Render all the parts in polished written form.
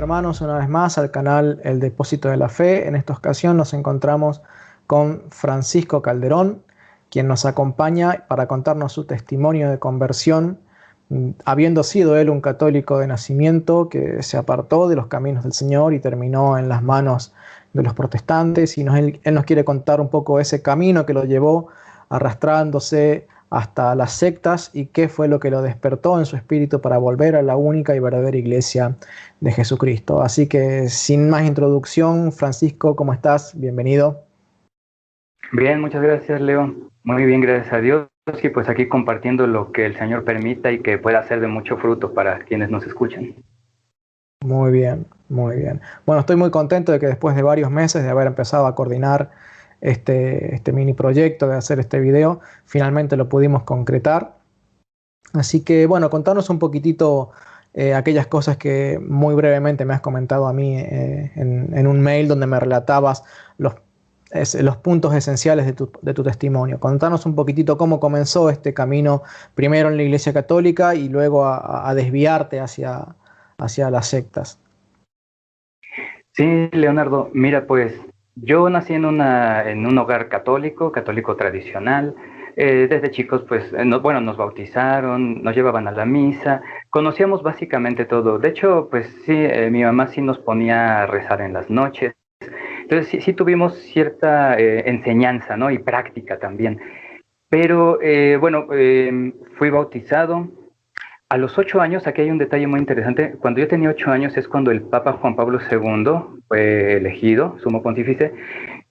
hermanos una vez más al canal El Depósito de la Fe. En esta ocasión nos encontramos con Francisco Calderón, quien nos acompaña para contarnos su testimonio de conversión, habiendo sido él un católico de nacimiento que se apartó de los caminos del Señor y terminó en las manos de los protestantes. Él nos quiere contar un poco ese camino que lo llevó arrastrándose hasta las sectas y qué fue lo que lo despertó en su espíritu para volver a la única y verdadera iglesia de Jesucristo. Así que sin más introducción, Francisco, ¿cómo estás? Bienvenido. Bien, muchas gracias, Leo. Muy bien, gracias a Dios. Y pues aquí compartiendo lo que el Señor permita y que pueda ser de mucho fruto para quienes nos escuchan. Muy bien, muy bien. Bueno, estoy muy contento de que después de varios meses de haber empezado a coordinar este mini proyecto, de hacer este video, finalmente lo pudimos concretar. Así que, bueno, contanos un poquitito aquellas cosas que muy brevemente me has comentado a mí en un mail donde me relatabas los puntos esenciales de tu testimonio. Contanos un poquitito cómo comenzó este camino, primero en la Iglesia Católica y luego a desviarte hacia las sectas. Sí, Leonardo, mira, pues yo nací en un hogar católico tradicional. Desde chicos, pues, nos bautizaron, nos llevaban a la misa, conocíamos básicamente todo. De hecho, pues sí, mi mamá sí nos ponía a rezar en las noches. Entonces sí tuvimos cierta enseñanza, ¿no? Y práctica también. Pero fui bautizado. A los 8 años, aquí hay un detalle muy interesante. Cuando yo tenía 8 años es cuando el Papa Juan Pablo II fue elegido, sumo pontífice,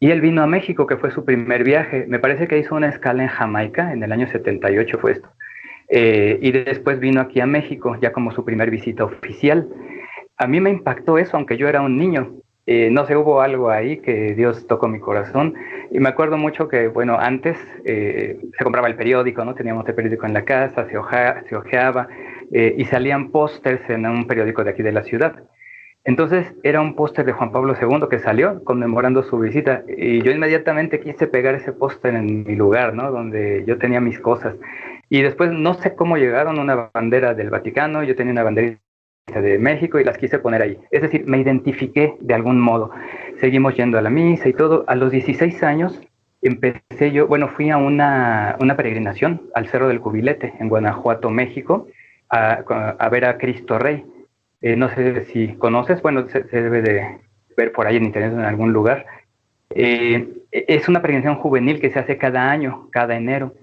y él vino a México, que fue su primer viaje. Me parece que hizo una escala en Jamaica, en el año 78 fue esto. Y después vino aquí a México, ya como su primer visita oficial. A mí me impactó eso, aunque yo era un niño. No sé, hubo algo ahí que Dios tocó mi corazón. Y me acuerdo mucho que, bueno, antes se compraba el periódico, ¿no? Teníamos el periódico en la casa, se hojeaba y salían pósters en un periódico de aquí de la ciudad. Entonces era un póster de Juan Pablo II que salió conmemorando su visita y yo inmediatamente quise pegar ese póster en mi lugar, ¿no? Donde yo tenía mis cosas. Y después no sé cómo llegaron una bandera del Vaticano, yo tenía una bandera de México y las quise poner ahí. Es decir, me identifiqué de algún modo. Seguimos yendo a la misa y todo. A los 16 años empecé yo, fui a una peregrinación al Cerro del Cubilete en Guanajuato, México, a ver a Cristo Rey. No sé si conoces, se debe de ver por ahí en internet en algún lugar. Es una peregrinación juvenil que se hace cada año, cada enero.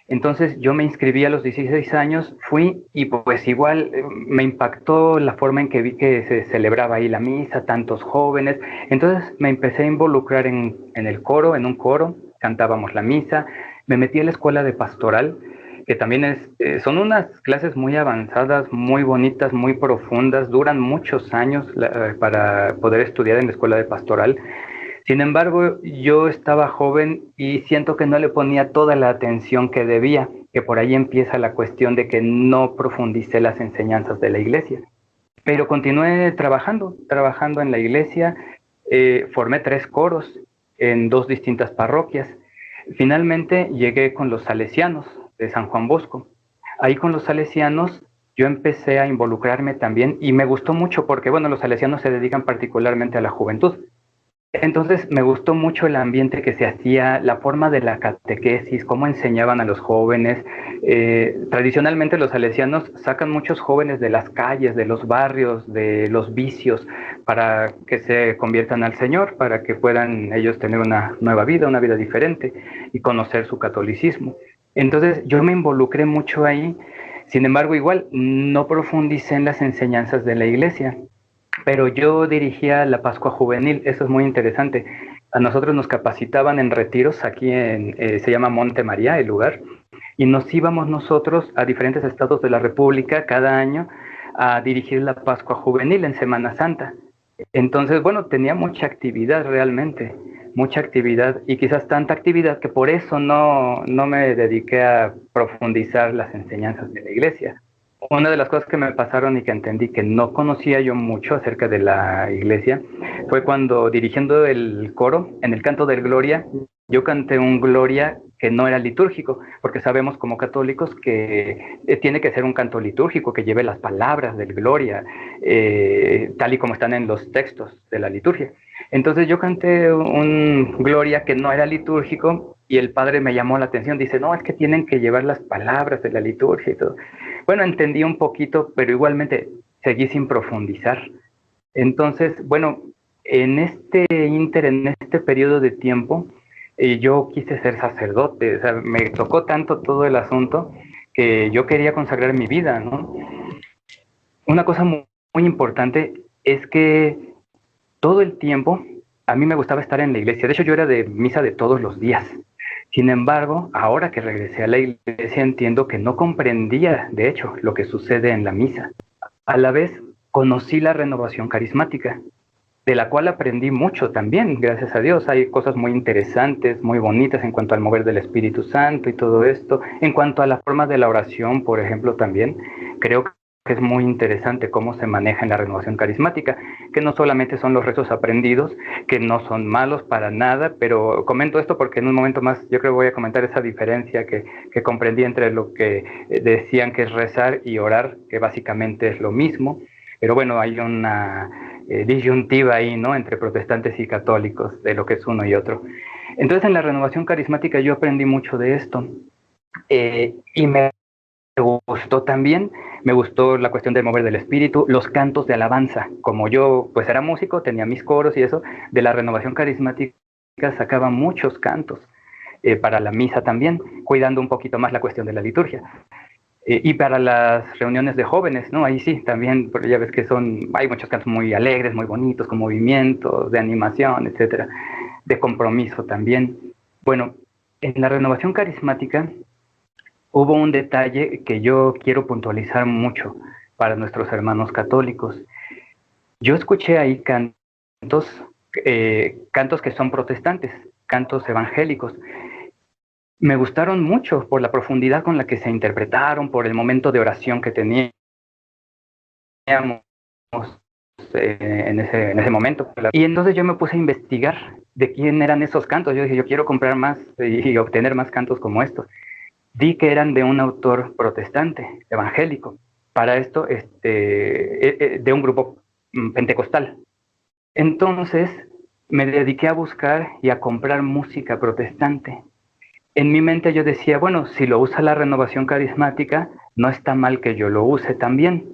Entonces yo me inscribí a los 16 años, fui y pues igual me impactó la forma en que vi que se celebraba ahí la misa, tantos jóvenes. Entonces me empecé a involucrar en el coro, en un coro, cantábamos la misa, me metí a la escuela de pastoral, que también son unas clases muy avanzadas, muy bonitas, muy profundas, duran muchos años para poder estudiar en la escuela de pastoral. Sin embargo, yo estaba joven y siento que no le ponía toda la atención que debía, que por ahí empieza la cuestión de que no profundicé las enseñanzas de la iglesia. Pero continué trabajando en la iglesia, formé 3 coros en 2 distintas parroquias. Finalmente llegué con los salesianos de San Juan Bosco. Ahí con los salesianos yo empecé a involucrarme también y me gustó mucho porque, los salesianos se dedican particularmente a la juventud. Entonces me gustó mucho el ambiente que se hacía, la forma de la catequesis, cómo enseñaban a los jóvenes. Tradicionalmente los salesianos sacan muchos jóvenes de las calles, de los barrios, de los vicios, para que se conviertan al Señor, para que puedan ellos tener una nueva vida, una vida diferente y conocer su catolicismo. Entonces yo me involucré mucho ahí, sin embargo igual no profundicé en las enseñanzas de la iglesia. Pero yo dirigía la Pascua Juvenil, eso es muy interesante. A nosotros nos capacitaban en retiros, aquí se llama Monte María, el lugar, y nos íbamos nosotros a diferentes estados de la República cada año a dirigir la Pascua Juvenil en Semana Santa. Entonces, tenía mucha actividad realmente, mucha actividad, y quizás tanta actividad que por eso no me dediqué a profundizar las enseñanzas de la iglesia. Una de las cosas que me pasaron y que entendí que no conocía yo mucho acerca de la iglesia fue cuando dirigiendo el coro, en el canto del Gloria, yo canté un Gloria que no era litúrgico, porque sabemos como católicos que tiene que ser un canto litúrgico que lleve las palabras del Gloria, tal y como están en los textos de la liturgia. Entonces yo canté un Gloria que no era litúrgico y el padre me llamó la atención, dice, no, es que tienen que llevar las palabras de la liturgia y todo. Bueno, entendí un poquito, pero igualmente seguí sin profundizar. Entonces, bueno, en este periodo de tiempo, yo quise ser sacerdote, o sea, me tocó tanto todo el asunto que yo quería consagrar mi vida, ¿no? Una cosa muy importante es que todo el tiempo a mí me gustaba estar en la iglesia. De hecho, yo era de misa de todos los días. Sin embargo, ahora que regresé a la iglesia entiendo que no comprendía, de hecho, lo que sucede en la misa. A la vez, conocí la renovación carismática, de la cual aprendí mucho también, gracias a Dios. Hay cosas muy interesantes, muy bonitas en cuanto al mover del Espíritu Santo y todo esto. En cuanto a la forma de la oración, por ejemplo, también creo que es muy interesante cómo se maneja en la renovación carismática, que no solamente son los rezos aprendidos, que no son malos para nada, pero comento esto porque en un momento más yo creo que voy a comentar esa diferencia que comprendí entre lo que decían que es rezar y orar, que básicamente es lo mismo. Pero bueno, hay una disyuntiva ahí, ¿no?, entre protestantes y católicos, de lo que es uno y otro. Entonces, en la renovación carismática yo aprendí mucho de esto. Y me gustó también, me gustó la cuestión del mover del espíritu, los cantos de alabanza. Como yo, pues era músico, tenía mis coros y eso, de la renovación carismática sacaba muchos cantos para la misa también, cuidando un poquito más la cuestión de la liturgia. Y para las reuniones de jóvenes, ¿no? Ahí sí, también, porque ya ves que hay muchos cantos muy alegres, muy bonitos, con movimientos, de animación, etcétera, de compromiso también. Bueno, en la renovación carismática hubo un detalle que yo quiero puntualizar mucho para nuestros hermanos católicos. Yo escuché ahí cantos que son protestantes, cantos evangélicos. Me gustaron mucho por la profundidad con la que se interpretaron, por el momento de oración que teníamos en ese momento. Y entonces yo me puse a investigar de quién eran esos cantos. Yo dije, yo quiero comprar más y obtener más cantos como estos. Vi que eran de un autor protestante, evangélico, para esto de un grupo pentecostal. Entonces me dediqué a buscar y a comprar música protestante. En mi mente yo decía, bueno, si lo usa la renovación carismática, no está mal que yo lo use también.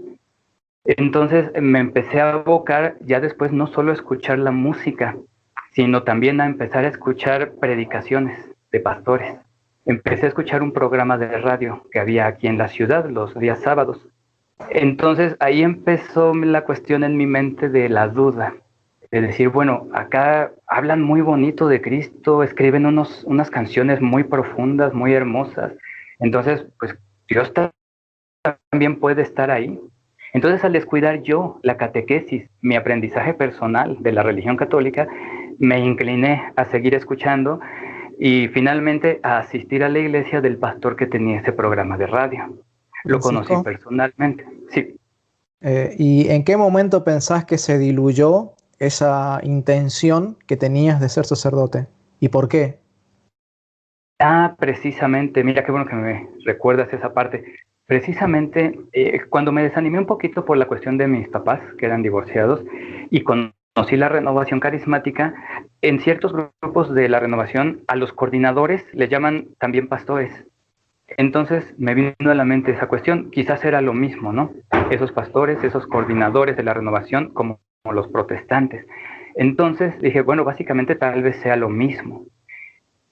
Entonces me empecé a abocar ya después no solo a escuchar la música, sino también a empezar a escuchar predicaciones de pastores. Empecé a escuchar un programa de radio que había aquí en la ciudad los días sábados. Entonces ahí empezó la cuestión en mi mente de la duda. De decir, bueno, acá hablan muy bonito de Cristo, escriben unas canciones muy profundas, muy hermosas. Entonces, pues Dios también puede estar ahí. Entonces, al descuidar yo la catequesis, mi aprendizaje personal de la religión católica, me incliné a seguir escuchando y finalmente a asistir a la iglesia del pastor que tenía ese programa de radio. Lo conocí personalmente, sí. ¿Y en qué momento pensás que se diluyó esa intención que tenías de ser sacerdote? ¿Y por qué? Precisamente, mira qué bueno que me recuerdas esa parte. Precisamente cuando me desanimé un poquito por la cuestión de mis papás, que eran divorciados, y conocí la renovación carismática, en ciertos grupos de la renovación a los coordinadores les llaman también pastores. Entonces me vino a la mente esa cuestión, quizás era lo mismo, ¿no? Esos pastores, esos coordinadores de la renovación, como los protestantes. Entonces dije, bueno, básicamente tal vez sea lo mismo.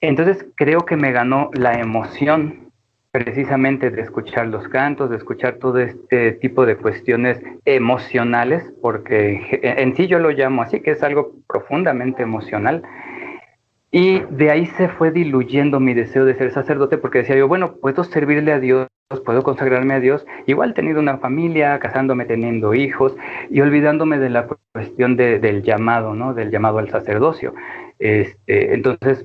Entonces creo que me ganó la emoción precisamente de escuchar los cantos, de escuchar todo este tipo de cuestiones emocionales, porque en sí yo lo llamo así, que es algo profundamente emocional. Y de ahí se fue diluyendo mi deseo de ser sacerdote, porque decía yo, bueno, puedo servirle a Dios, puedo consagrarme a Dios, igual teniendo una familia, casándome, teniendo hijos, y olvidándome de la cuestión del llamado, ¿no? Del llamado al sacerdocio. Entonces,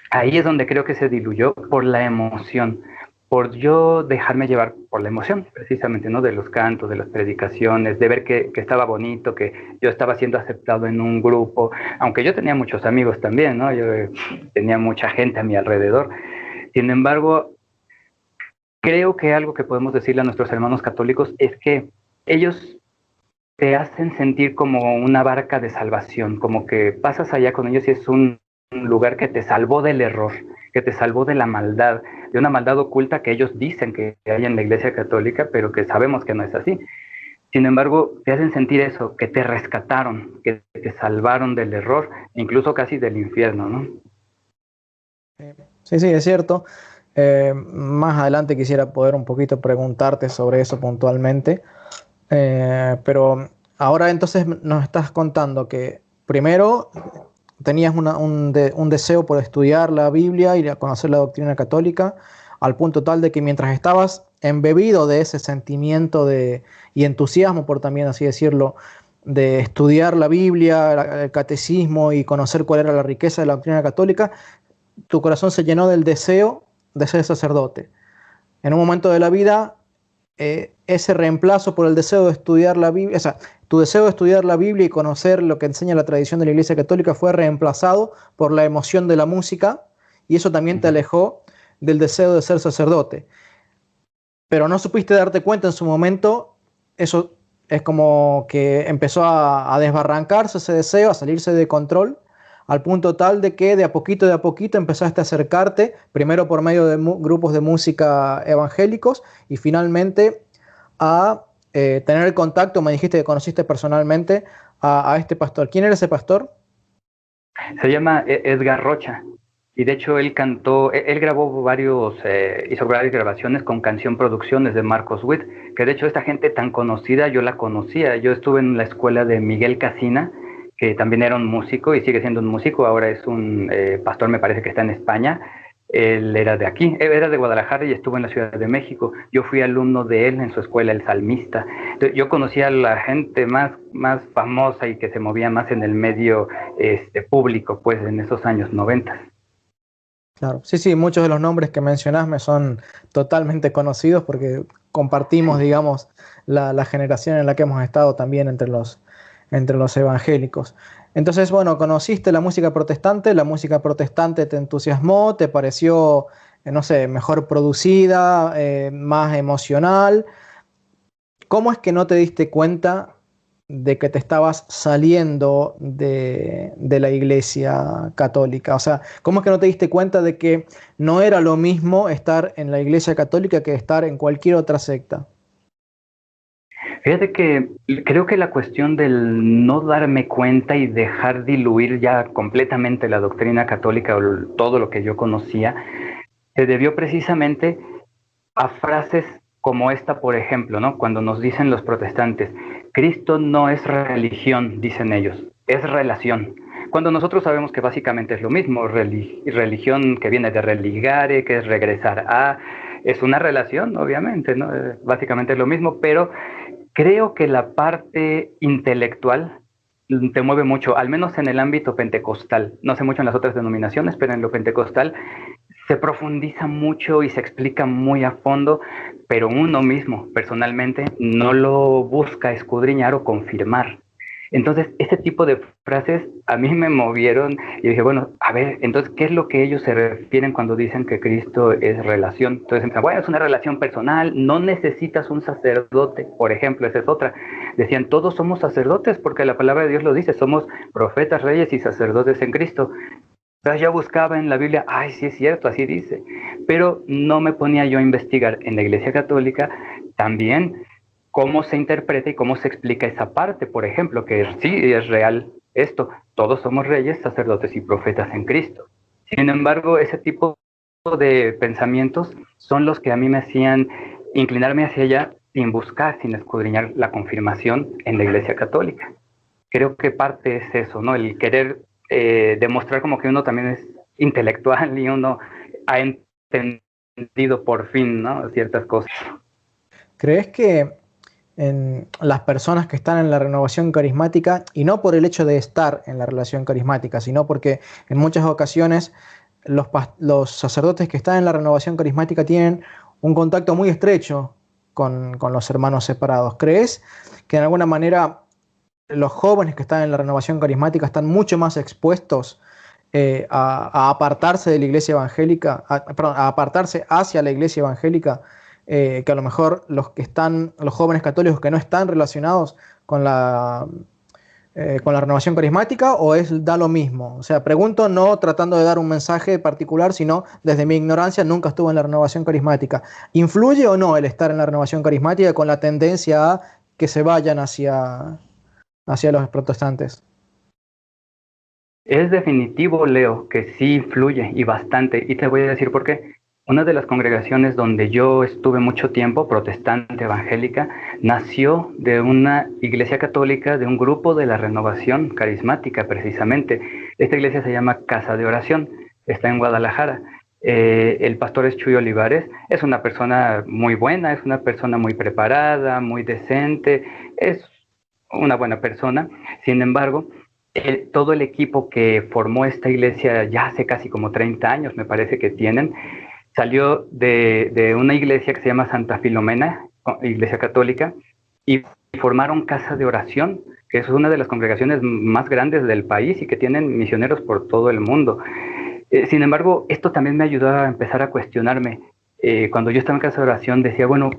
ahí es donde creo que se diluyó por la emoción, por yo dejarme llevar por la emoción, precisamente, ¿no? De los cantos, de las predicaciones, de ver que estaba bonito, que yo estaba siendo aceptado en un grupo, aunque yo tenía muchos amigos también, ¿no? Yo tenía mucha gente a mi alrededor, Sin embargo, creo que algo que podemos decirle a nuestros hermanos católicos es que ellos te hacen sentir como una barca de salvación, como que pasas allá con ellos y es un lugar que te salvó del error, que te salvó de la maldad, de una maldad oculta que ellos dicen que hay en la Iglesia Católica, pero que sabemos que no es así. Sin embargo, te hacen sentir eso, que te rescataron, que te salvaron del error, incluso casi del infierno, ¿no? Sí, sí, es cierto. Más adelante quisiera poder un poquito preguntarte sobre eso puntualmente. Pero ahora entonces nos estás contando que primero tenías un deseo por estudiar la Biblia y conocer la doctrina católica, al punto tal de que mientras estabas embebido de ese sentimiento y entusiasmo, por también así decirlo, de estudiar la Biblia, el catecismo y conocer cuál era la riqueza de la doctrina católica, tu corazón se llenó del deseo de ser sacerdote. En un momento de la vida, ese reemplazo por el deseo de estudiar la Biblia, o sea, tu deseo de estudiar la Biblia y conocer lo que enseña la tradición de la Iglesia Católica fue reemplazado por la emoción de la música, y eso también te alejó del deseo de ser sacerdote. Pero no supiste darte cuenta en su momento, eso es como que empezó a desbarrancarse ese deseo, a salirse de control, al punto tal de que de a poquito empezaste a acercarte, primero por medio de grupos de música evangélicos y finalmente a tener el contacto, me dijiste que conociste personalmente a este pastor. ¿Quién era ese pastor? Se llama Edgar Rocha. Y de hecho él cantó, él grabó hizo varias grabaciones con Canción Producciones de Marcos Witt, que de hecho esta gente tan conocida yo la conocía. Yo estuve en la escuela de Miguel Casina, que también era un músico y sigue siendo un músico, ahora es un pastor, me parece que está en España. Él era de aquí, él era de Guadalajara y estuvo en la Ciudad de México. Yo fui alumno de él en su escuela, el Salmista. Entonces, yo conocía a la gente más famosa y que se movía más en el medio público, pues en esos años 90. Claro, sí, sí, muchos de los nombres que mencionás me son totalmente conocidos porque compartimos, digamos, la generación en la que hemos estado también entre los evangélicos. Entonces, bueno, conociste la música protestante te entusiasmó, te pareció, no sé, mejor producida, más emocional. ¿Cómo es que no te diste cuenta de que te estabas saliendo de la Iglesia Católica? O sea, ¿cómo es que no te diste cuenta de que no era lo mismo estar en la Iglesia Católica que estar en cualquier otra secta? Fíjate que creo que la cuestión del no darme cuenta y dejar diluir ya completamente la doctrina católica o todo lo que yo conocía, se debió precisamente a frases como esta, por ejemplo, ¿no? Cuando nos dicen los protestantes, Cristo no es religión, dicen ellos, es relación. Cuando nosotros sabemos que básicamente es lo mismo, religión que viene de religare, que es regresar a, es una relación, obviamente, ¿no? Básicamente es lo mismo, pero creo que la parte intelectual te mueve mucho, al menos en el ámbito pentecostal. No sé mucho en las otras denominaciones, pero en lo pentecostal se profundiza mucho y se explica muy a fondo, pero uno mismo, personalmente, no lo busca escudriñar o confirmar. Entonces, ese tipo de frases a mí me movieron y dije, bueno, a ver, entonces, ¿qué es lo que ellos se refieren cuando dicen que Cristo es relación? Entonces, bueno, es una relación personal, no necesitas un sacerdote, por ejemplo, esa es otra. Decían, todos somos sacerdotes porque la palabra de Dios lo dice, somos profetas, reyes y sacerdotes en Cristo. Entonces yo buscaba en la Biblia, ay, sí es cierto, así dice, pero no me ponía yo a investigar en la Iglesia Católica también cómo se interpreta y cómo se explica esa parte, por ejemplo, que sí es real esto, todos somos reyes, sacerdotes y profetas en Cristo. Sin embargo, ese tipo de pensamientos son los que a mí me hacían inclinarme hacia allá sin buscar, sin escudriñar la confirmación en la Iglesia Católica. Creo que parte es eso, ¿no? El querer demostrar como que uno también es intelectual y uno ha entendido por fin, ¿no? Ciertas cosas. ¿Crees que en las personas que están en la renovación carismática, y no por el hecho de estar en la relación carismática, sino porque en muchas ocasiones los sacerdotes que están en la renovación carismática tienen un contacto muy estrecho con los hermanos separados? ¿Crees que de alguna manera los jóvenes que están en la renovación carismática están mucho más expuestos a apartarse de la iglesia evangélica, perdón, a apartarse hacia la iglesia evangélica, que a lo mejor los jóvenes católicos que no están relacionados con la renovación carismática, o da lo mismo? O sea, pregunto no tratando de dar un mensaje particular, sino desde mi ignorancia, nunca estuve en la renovación carismática. ¿Influye o no el estar en la renovación carismática con la tendencia a que se vayan hacia los protestantes? Es definitivo, Leo, que sí influye y bastante, y te voy a decir por qué. Una de las congregaciones donde yo estuve mucho tiempo, protestante evangélica, nació de una iglesia católica, de un grupo de la renovación carismática precisamente. Esta iglesia se llama Casa de Oración, está en Guadalajara. El pastor es Chuy Olivares, es una persona muy buena, es una persona muy preparada, muy decente, es una buena persona. Sin embargo, todo el equipo que formó esta iglesia ya hace casi como 30 años, me parece que tienen, salió de una iglesia que se llama Santa Filomena, iglesia católica, y formaron Casa de Oración, que es una de las congregaciones más grandes del país y que tienen misioneros por todo el mundo. Sin embargo, esto también me ayudó a empezar a cuestionarme. Cuando yo estaba en Casa de Oración decía, bueno,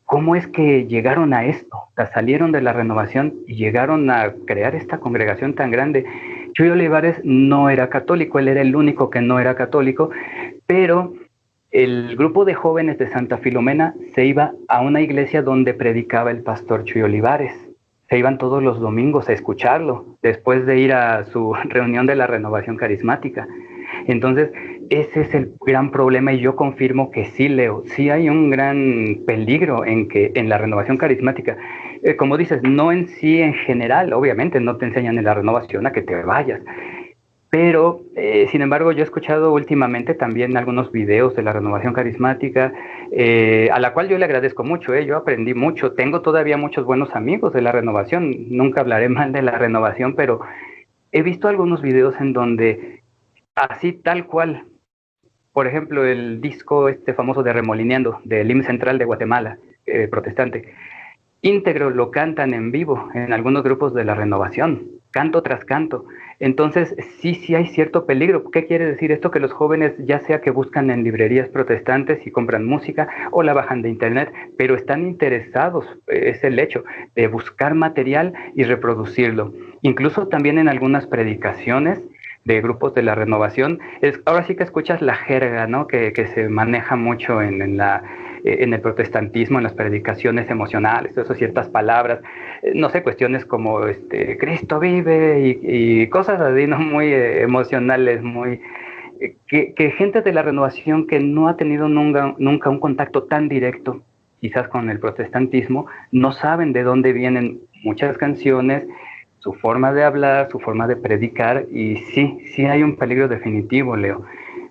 ¿cómo es que llegaron a esto? O sea, salieron de la renovación y llegaron a crear esta congregación tan grande. Chuy Olivares no era católico, él era el único que no era católico, pero el grupo de jóvenes de Santa Filomena se iba a una iglesia donde predicaba el pastor Chuy Olivares. Se iban todos los domingos a escucharlo, después de ir a su reunión de la renovación carismática. Entonces, ese es el gran problema, y yo confirmo que sí, Leo, sí hay un gran peligro en la renovación carismática. Como dices, no en sí en general, obviamente no te enseñan en la renovación a que te vayas. Pero, sin embargo, yo he escuchado últimamente también algunos videos de la renovación carismática, a la cual yo le agradezco mucho, yo aprendí mucho, tengo todavía muchos buenos amigos de la renovación, nunca hablaré mal de la renovación, pero he visto algunos videos en donde, así tal cual, por ejemplo, el disco famoso de Remolineando, del himno central de Guatemala, protestante, íntegro lo cantan en vivo en algunos grupos de la renovación, canto tras canto. Entonces, sí hay cierto peligro. ¿Qué quiere decir esto? Que los jóvenes, ya sea que buscan en librerías protestantes y compran música o la bajan de internet, pero están interesados, es el hecho, de buscar material y reproducirlo. Incluso también en algunas predicaciones de grupos de la renovación, ahora sí que escuchas la jerga, ¿no? que se maneja mucho en el protestantismo, en las predicaciones emocionales, todas esas ciertas palabras, no sé, cuestiones como Cristo vive y cosas así, ¿no? Muy emocionales, muy que gente de la renovación que no ha tenido nunca un contacto tan directo, quizás con el protestantismo, no saben de dónde vienen muchas canciones, su forma de hablar, su forma de predicar, y sí hay un peligro definitivo, Leo,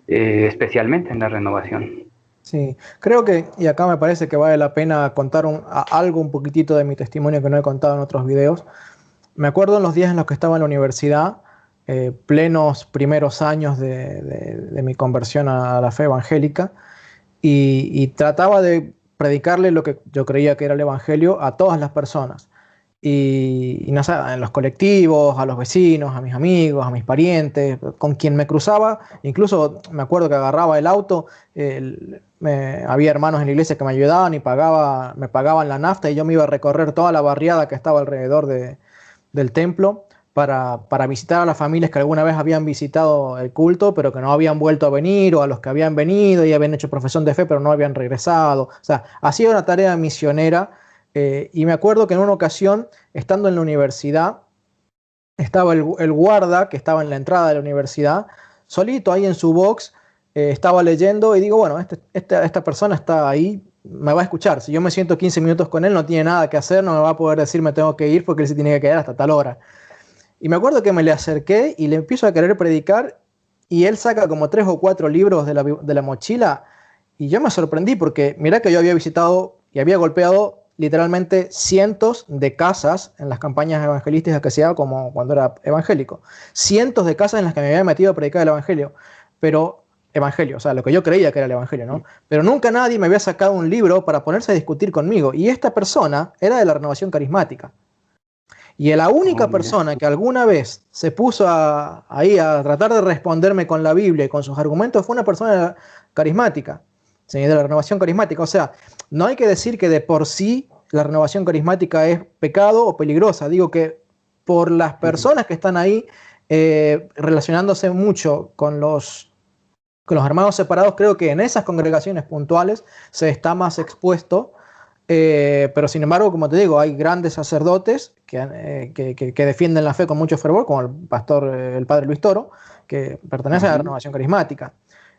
especialmente en la renovación. Sí, creo que, y acá me parece que vale la pena contar algo un poquitito de mi testimonio que no he contado en otros videos. Me acuerdo en los días en los que estaba en la universidad, plenos primeros años de mi conversión a la fe evangélica, y trataba de predicarle lo que yo creía que era el evangelio a todas las personas. Y no sé, en los colectivos, a los vecinos, a mis amigos, a mis parientes, con quien me cruzaba. Incluso me acuerdo que agarraba el auto, había hermanos en la iglesia que me ayudaban y me pagaban la nafta, y yo me iba a recorrer toda la barriada que estaba alrededor del templo para visitar a las familias que alguna vez habían visitado el culto, pero que no habían vuelto a venir, o a los que habían venido y habían hecho profesión de fe, pero no habían regresado. O sea, hacía una tarea misionera. Y me acuerdo que en una ocasión, estando en la universidad, estaba el guarda que estaba en la entrada de la universidad, solito ahí en su box, estaba leyendo, y digo, bueno, esta persona está ahí, me va a escuchar. Si yo me siento 15 minutos con él, no tiene nada que hacer, no me va a poder decir me tengo que ir, porque él se tiene que quedar hasta tal hora. Y me acuerdo que me le acerqué y le empiezo a querer predicar, y él saca como 3 o 4 libros de la mochila, y yo me sorprendí porque mirá que yo había visitado y había golpeado literalmente cientos de casas en las campañas evangelísticas que hacía como cuando era evangélico. Cientos de casas en las que me había metido a predicar el evangelio, o sea, lo que yo creía que era el evangelio, ¿no? Pero nunca nadie me había sacado un libro para ponerse a discutir conmigo, y esta persona era de la renovación carismática. Y la única Oh, mira. persona que alguna vez se puso ahí a tratar de responderme con la Biblia y con sus argumentos fue una persona carismática, ¿sí? De la renovación carismática. O sea, no hay que decir que de por sí la renovación carismática es pecado o peligrosa. Digo que por las Ujú. personas que están ahí relacionándose mucho con los hermanos separados, creo que en esas congregaciones puntuales se está más expuesto, pero sin embargo, como te digo, hay grandes sacerdotes que defienden la fe con mucho fervor, como el pastor, el padre Luis Toro, que pertenece a la Ujú. renovación carismática.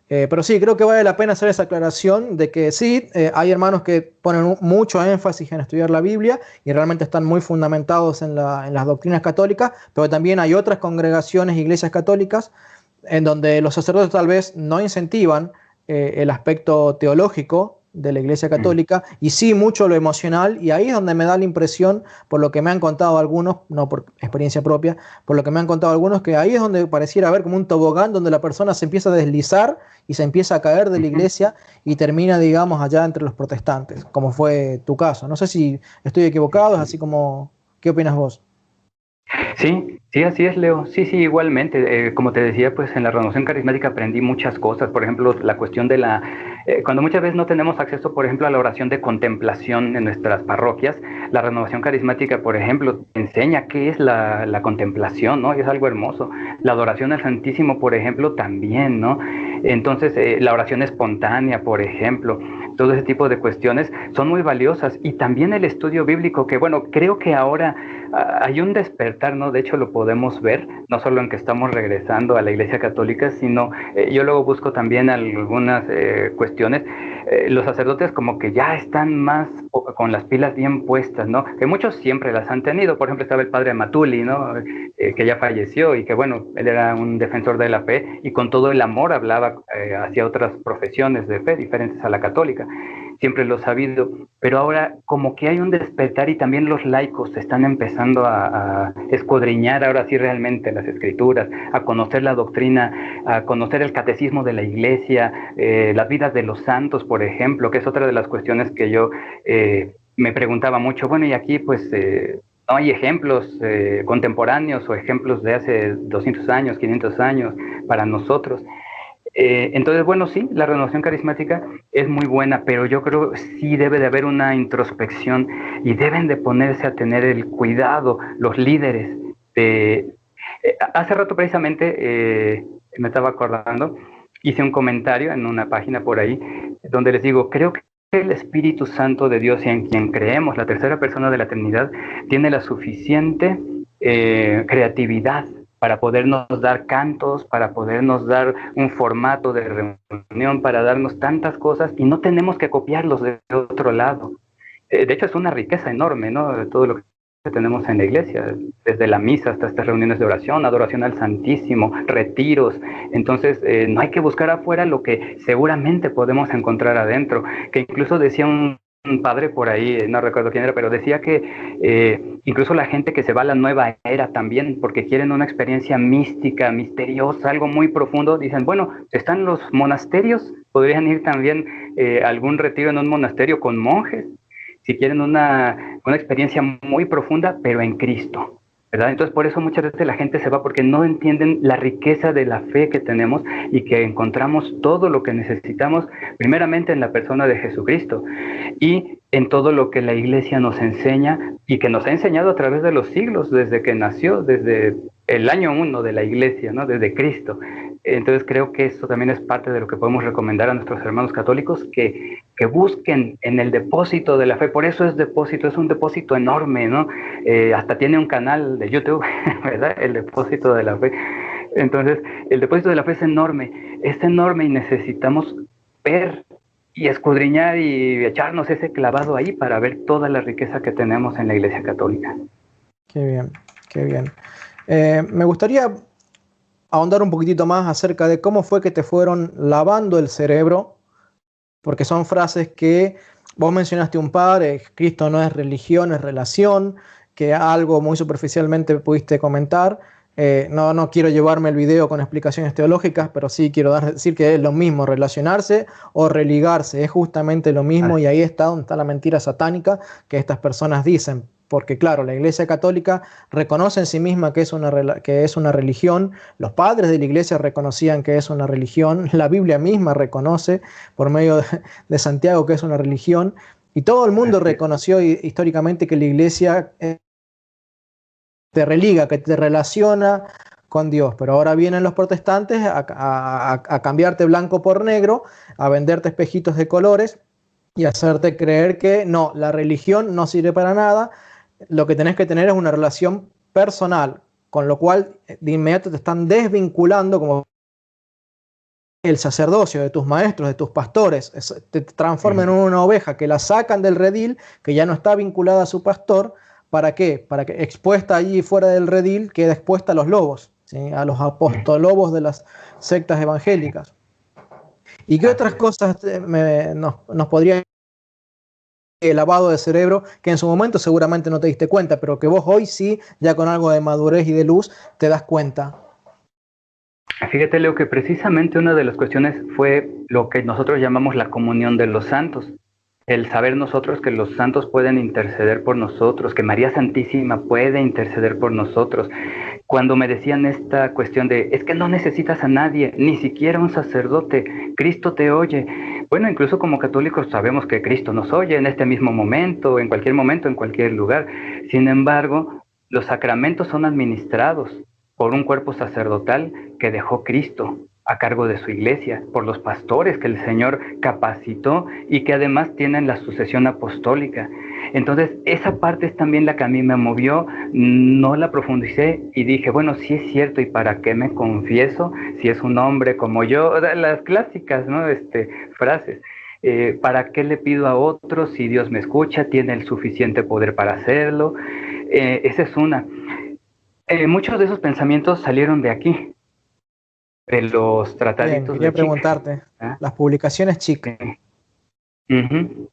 Pero sí, creo que vale la pena hacer esa aclaración de que sí, hay hermanos que ponen mucho énfasis en estudiar la Biblia y realmente están muy fundamentados en las doctrinas católicas, pero también hay otras congregaciones, iglesias católicas, en donde los sacerdotes tal vez no incentivan el aspecto teológico de la Iglesia Ujú. Católica y sí mucho lo emocional, y ahí es donde me da la impresión, por lo que me han contado algunos, no por experiencia propia, por lo que me han contado algunos, que ahí es donde pareciera haber como un tobogán donde la persona se empieza a deslizar y se empieza a caer de la Ujú. iglesia y termina, digamos, allá entre los protestantes, como fue tu caso. No sé si estoy equivocado, es así como, ¿qué opinas vos? Sí, sí, así es, Leo. Sí, sí, igualmente. Como te decía, pues en la renovación carismática aprendí muchas cosas. Por ejemplo, la cuestión de cuando muchas veces no tenemos acceso, por ejemplo, a la oración de contemplación en nuestras parroquias, la renovación carismática, por ejemplo, enseña qué es la contemplación, ¿no? Y es algo hermoso. La adoración al Santísimo, por ejemplo, también, ¿no? Entonces, la oración espontánea, por ejemplo, todo ese tipo de cuestiones son muy valiosas. Y también el estudio bíblico, que bueno, creo que ahora hay un despertar, ¿no? De hecho, lo podemos ver, no solo en que estamos regresando a la Iglesia Católica, sino yo luego busco también algunas cuestiones. Los sacerdotes como que ya están más con las pilas bien puestas, ¿no? Que muchos siempre las han tenido. Por ejemplo, estaba el padre Matuli, ¿no? Que ya falleció y que, bueno, él era un defensor de la fe y con todo el amor hablaba hacia otras profesiones de fe diferentes a la católica. Siempre lo he sabido, pero ahora como que hay un despertar y también los laicos están empezando a escudriñar ahora sí realmente las escrituras, a conocer la doctrina, a conocer el catecismo de la iglesia, las vidas de los santos, por ejemplo, que es otra de las cuestiones que yo me preguntaba mucho. Bueno, y aquí pues no hay ejemplos contemporáneos o ejemplos de hace 200 años, 500 años para nosotros. Entonces, bueno, sí, la renovación carismática es muy buena, pero yo creo sí debe de haber una introspección y deben de ponerse a tener el cuidado los líderes. Hace rato precisamente me estaba acordando, hice un comentario en una página por ahí donde les digo, creo que el Espíritu Santo de Dios, en quien creemos, la tercera persona de la Trinidad, tiene la suficiente creatividad para podernos dar cantos, para podernos dar un formato de reunión, para darnos tantas cosas y no tenemos que copiarlos de otro lado. De hecho, es una riqueza enorme, ¿no? De todo lo que tenemos en la iglesia, desde la misa hasta estas reuniones de oración, adoración al Santísimo, retiros. Entonces, no hay que buscar afuera lo que seguramente podemos encontrar adentro, que incluso decía un padre por ahí, no recuerdo quién era, pero decía que incluso la gente que se va a la nueva era también, porque quieren una experiencia mística, misteriosa, algo muy profundo, dicen, bueno, están los monasterios, podrían ir también a algún retiro en un monasterio con monjes, si quieren una experiencia muy profunda, pero en Cristo, ¿verdad? Entonces, por eso muchas veces la gente se va porque no entienden la riqueza de la fe que tenemos y que encontramos todo lo que necesitamos, primeramente en la persona de Jesucristo y en todo lo que la iglesia nos enseña y que nos ha enseñado a través de los siglos, desde que nació, desde el año 1 de la iglesia, ¿no? Desde Cristo. Entonces creo que esto también es parte de lo que podemos recomendar a nuestros hermanos católicos, que busquen en el depósito de la fe. Por eso es depósito, es un depósito enorme, ¿no? Hasta tiene un canal de YouTube, ¿verdad? El depósito de la fe. Entonces, el depósito de la fe es enorme y necesitamos ver y escudriñar y echarnos ese clavado ahí para ver toda la riqueza que tenemos en la Iglesia Católica. Qué bien, qué bien. Me gustaría ahondar un poquitito más acerca de cómo fue que te fueron lavando el cerebro, porque son frases que vos mencionaste un par, Cristo no es religión, es relación, que algo muy superficialmente pudiste comentar. No quiero llevarme el video con explicaciones teológicas, pero sí quiero decir que es lo mismo, relacionarse o religarse, es justamente lo mismo, y ahí está donde está la mentira satánica que estas personas dicen. porque claro, la Iglesia Católica reconoce en sí misma que es una religión, los padres de la Iglesia reconocían que es una religión, la Biblia misma reconoce por medio de Santiago que es una religión, y todo el mundo reconoció históricamente que la Iglesia te religa, que te relaciona con Dios. Pero ahora vienen los protestantes a cambiarte blanco por negro, a venderte espejitos de colores y hacerte creer que no, la religión no sirve para nada, lo que tenés que tener es una relación personal, con lo cual de inmediato te están desvinculando como el sacerdocio de tus maestros, de tus pastores, te transforman en una oveja que la sacan del redil, que ya no está vinculada a su pastor. ¿Para qué? Para que expuesta allí fuera del redil queda expuesta a los lobos, ¿sí? A los apostolobos de las sectas evangélicas. ¿Y qué otras cosas nos podría el lavado de cerebro que en su momento seguramente no te diste cuenta, pero que vos hoy sí, ya con algo de madurez y de luz, te das cuenta? Fíjate, Leo, que precisamente una de las cuestiones fue lo que nosotros llamamos la comunión de los santos. El saber nosotros que los santos pueden interceder por nosotros, que María Santísima puede interceder por nosotros. Cuando me decían esta cuestión de, es que no necesitas a nadie, ni siquiera un sacerdote, Cristo te oye. Bueno, incluso como católicos sabemos que Cristo nos oye en este mismo momento, en cualquier lugar. Sin embargo, los sacramentos son administrados por un cuerpo sacerdotal que dejó Cristo a cargo de su iglesia, por los pastores que el Señor capacitó y que además tienen la sucesión apostólica. Entonces, esa parte es también la que a mí me movió, no la profundicé y dije, bueno, sí es cierto, ¿y para qué me confieso? Si es un hombre como yo, las clásicas, ¿no? Frases. ¿Para qué le pido a otros si Dios me escucha? Tiene el suficiente poder para hacerlo. Esa es una. Muchos de esos pensamientos salieron de aquí, de los trataditos. Quería preguntarte, las publicaciones Chic,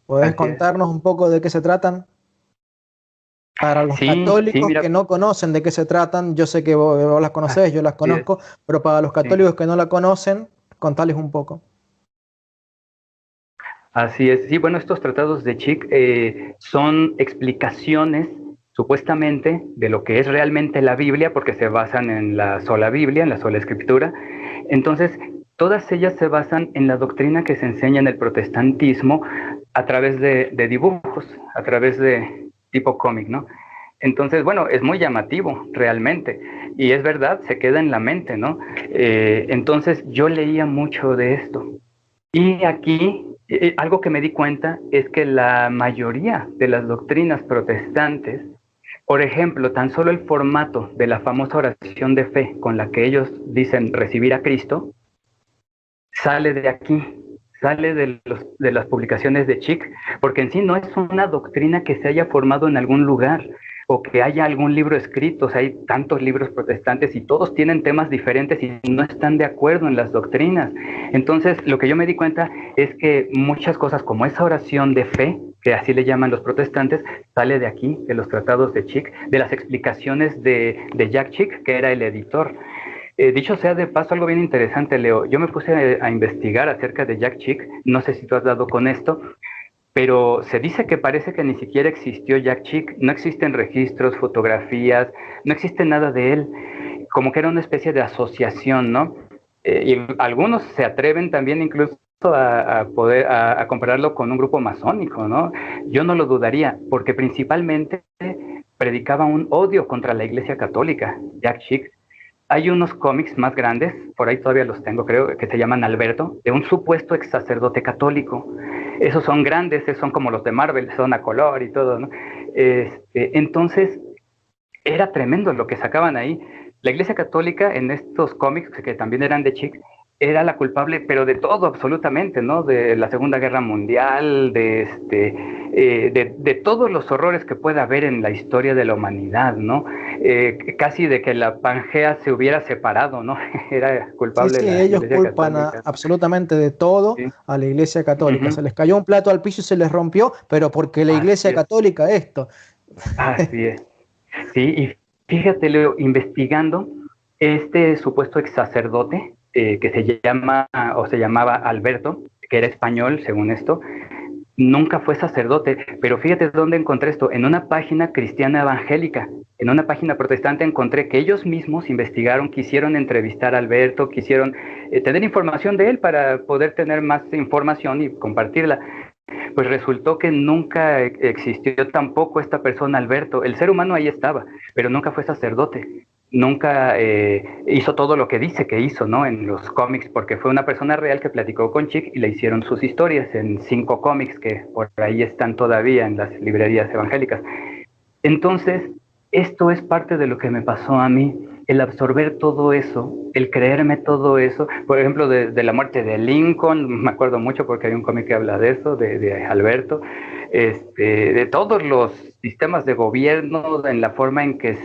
¿podés contarnos un poco de qué se tratan? Para los católicos que no conocen de qué se tratan, yo sé que vos las conocés, yo las conozco, pero para los católicos que no la conocen, contales un poco. Así es, sí, bueno, estos tratados de Chic son explicaciones supuestamente de lo que es realmente la Biblia, porque se basan en la sola Biblia, en la sola Escritura. Entonces, todas ellas se basan en la doctrina que se enseña en el protestantismo a través de dibujos, a través de tipo cómic, ¿no? Entonces, bueno, es muy llamativo realmente, y es verdad, se queda en la mente, ¿no? Entonces, yo leía mucho de esto. Y aquí, algo que me di cuenta es que la mayoría de las doctrinas protestantes, por ejemplo, tan solo el formato de la famosa oración de fe con la que ellos dicen recibir a Cristo, sale de aquí, sale de las publicaciones de Chic, porque en sí no es una doctrina que se haya formado en algún lugar o que haya algún libro escrito. O sea, hay tantos libros protestantes y todos tienen temas diferentes y no están de acuerdo en las doctrinas. Entonces, lo que yo me di cuenta es que muchas cosas como esa oración de fe, que así le llaman los protestantes, sale de aquí, de los tratados de Chic, de las explicaciones de Jack Chick, que era el editor. Dicho sea de paso, algo bien interesante, Leo, yo me puse a investigar acerca de Jack Chick, no sé si tú has dado con esto, pero se dice que parece que ni siquiera existió Jack Chick, no existen registros, fotografías, no existe nada de él, como que era una especie de asociación, ¿no? Y algunos se atreven también incluso a compararlo con un grupo masónico, ¿no? Yo no lo dudaría, porque principalmente predicaba un odio contra la Iglesia Católica, Jack Chick. Hay unos cómics más grandes, por ahí todavía los tengo, creo, que se llaman Alberto, de un supuesto ex sacerdote católico. Esos son grandes, esos son como los de Marvel, son a color y todo, ¿no? Entonces, era tremendo lo que sacaban ahí. La Iglesia Católica en estos cómics, que también eran de Chick, era la culpable, pero de todo absolutamente, ¿no? De la Segunda Guerra Mundial, de todos los horrores que pueda haber en la historia de la humanidad, ¿no? Casi de que la Pangea se hubiera separado, ¿no? Era culpable. Sí, ellos culpan absolutamente de todo a la Iglesia Católica. Se les cayó un plato al piso y se les rompió, pero porque la Iglesia Católica esto. Así es. Sí, y fíjate, Leo, investigando este supuesto ex sacerdote, que se llama o se llamaba Alberto, que era español según esto, nunca fue sacerdote, pero fíjate dónde encontré esto, en una página cristiana evangélica, en una página protestante encontré que ellos mismos investigaron, quisieron entrevistar a Alberto, quisieron tener información de él para poder tener más información y compartirla. Pues resultó que nunca existió tampoco esta persona, Alberto. El ser humano ahí estaba, pero nunca fue sacerdote. Nunca hizo todo lo que dice que hizo, ¿no? En los cómics, porque fue una persona real que platicó con Chick y le hicieron sus historias en 5 cómics que por ahí están todavía en las librerías evangélicas. Entonces, esto es parte de lo que me pasó a mí, el absorber todo eso, el creerme todo eso. Por ejemplo, de la muerte de Lincoln, me acuerdo mucho porque hay un cómic que habla de eso, de Alberto, de todos los sistemas de gobierno, en la forma en que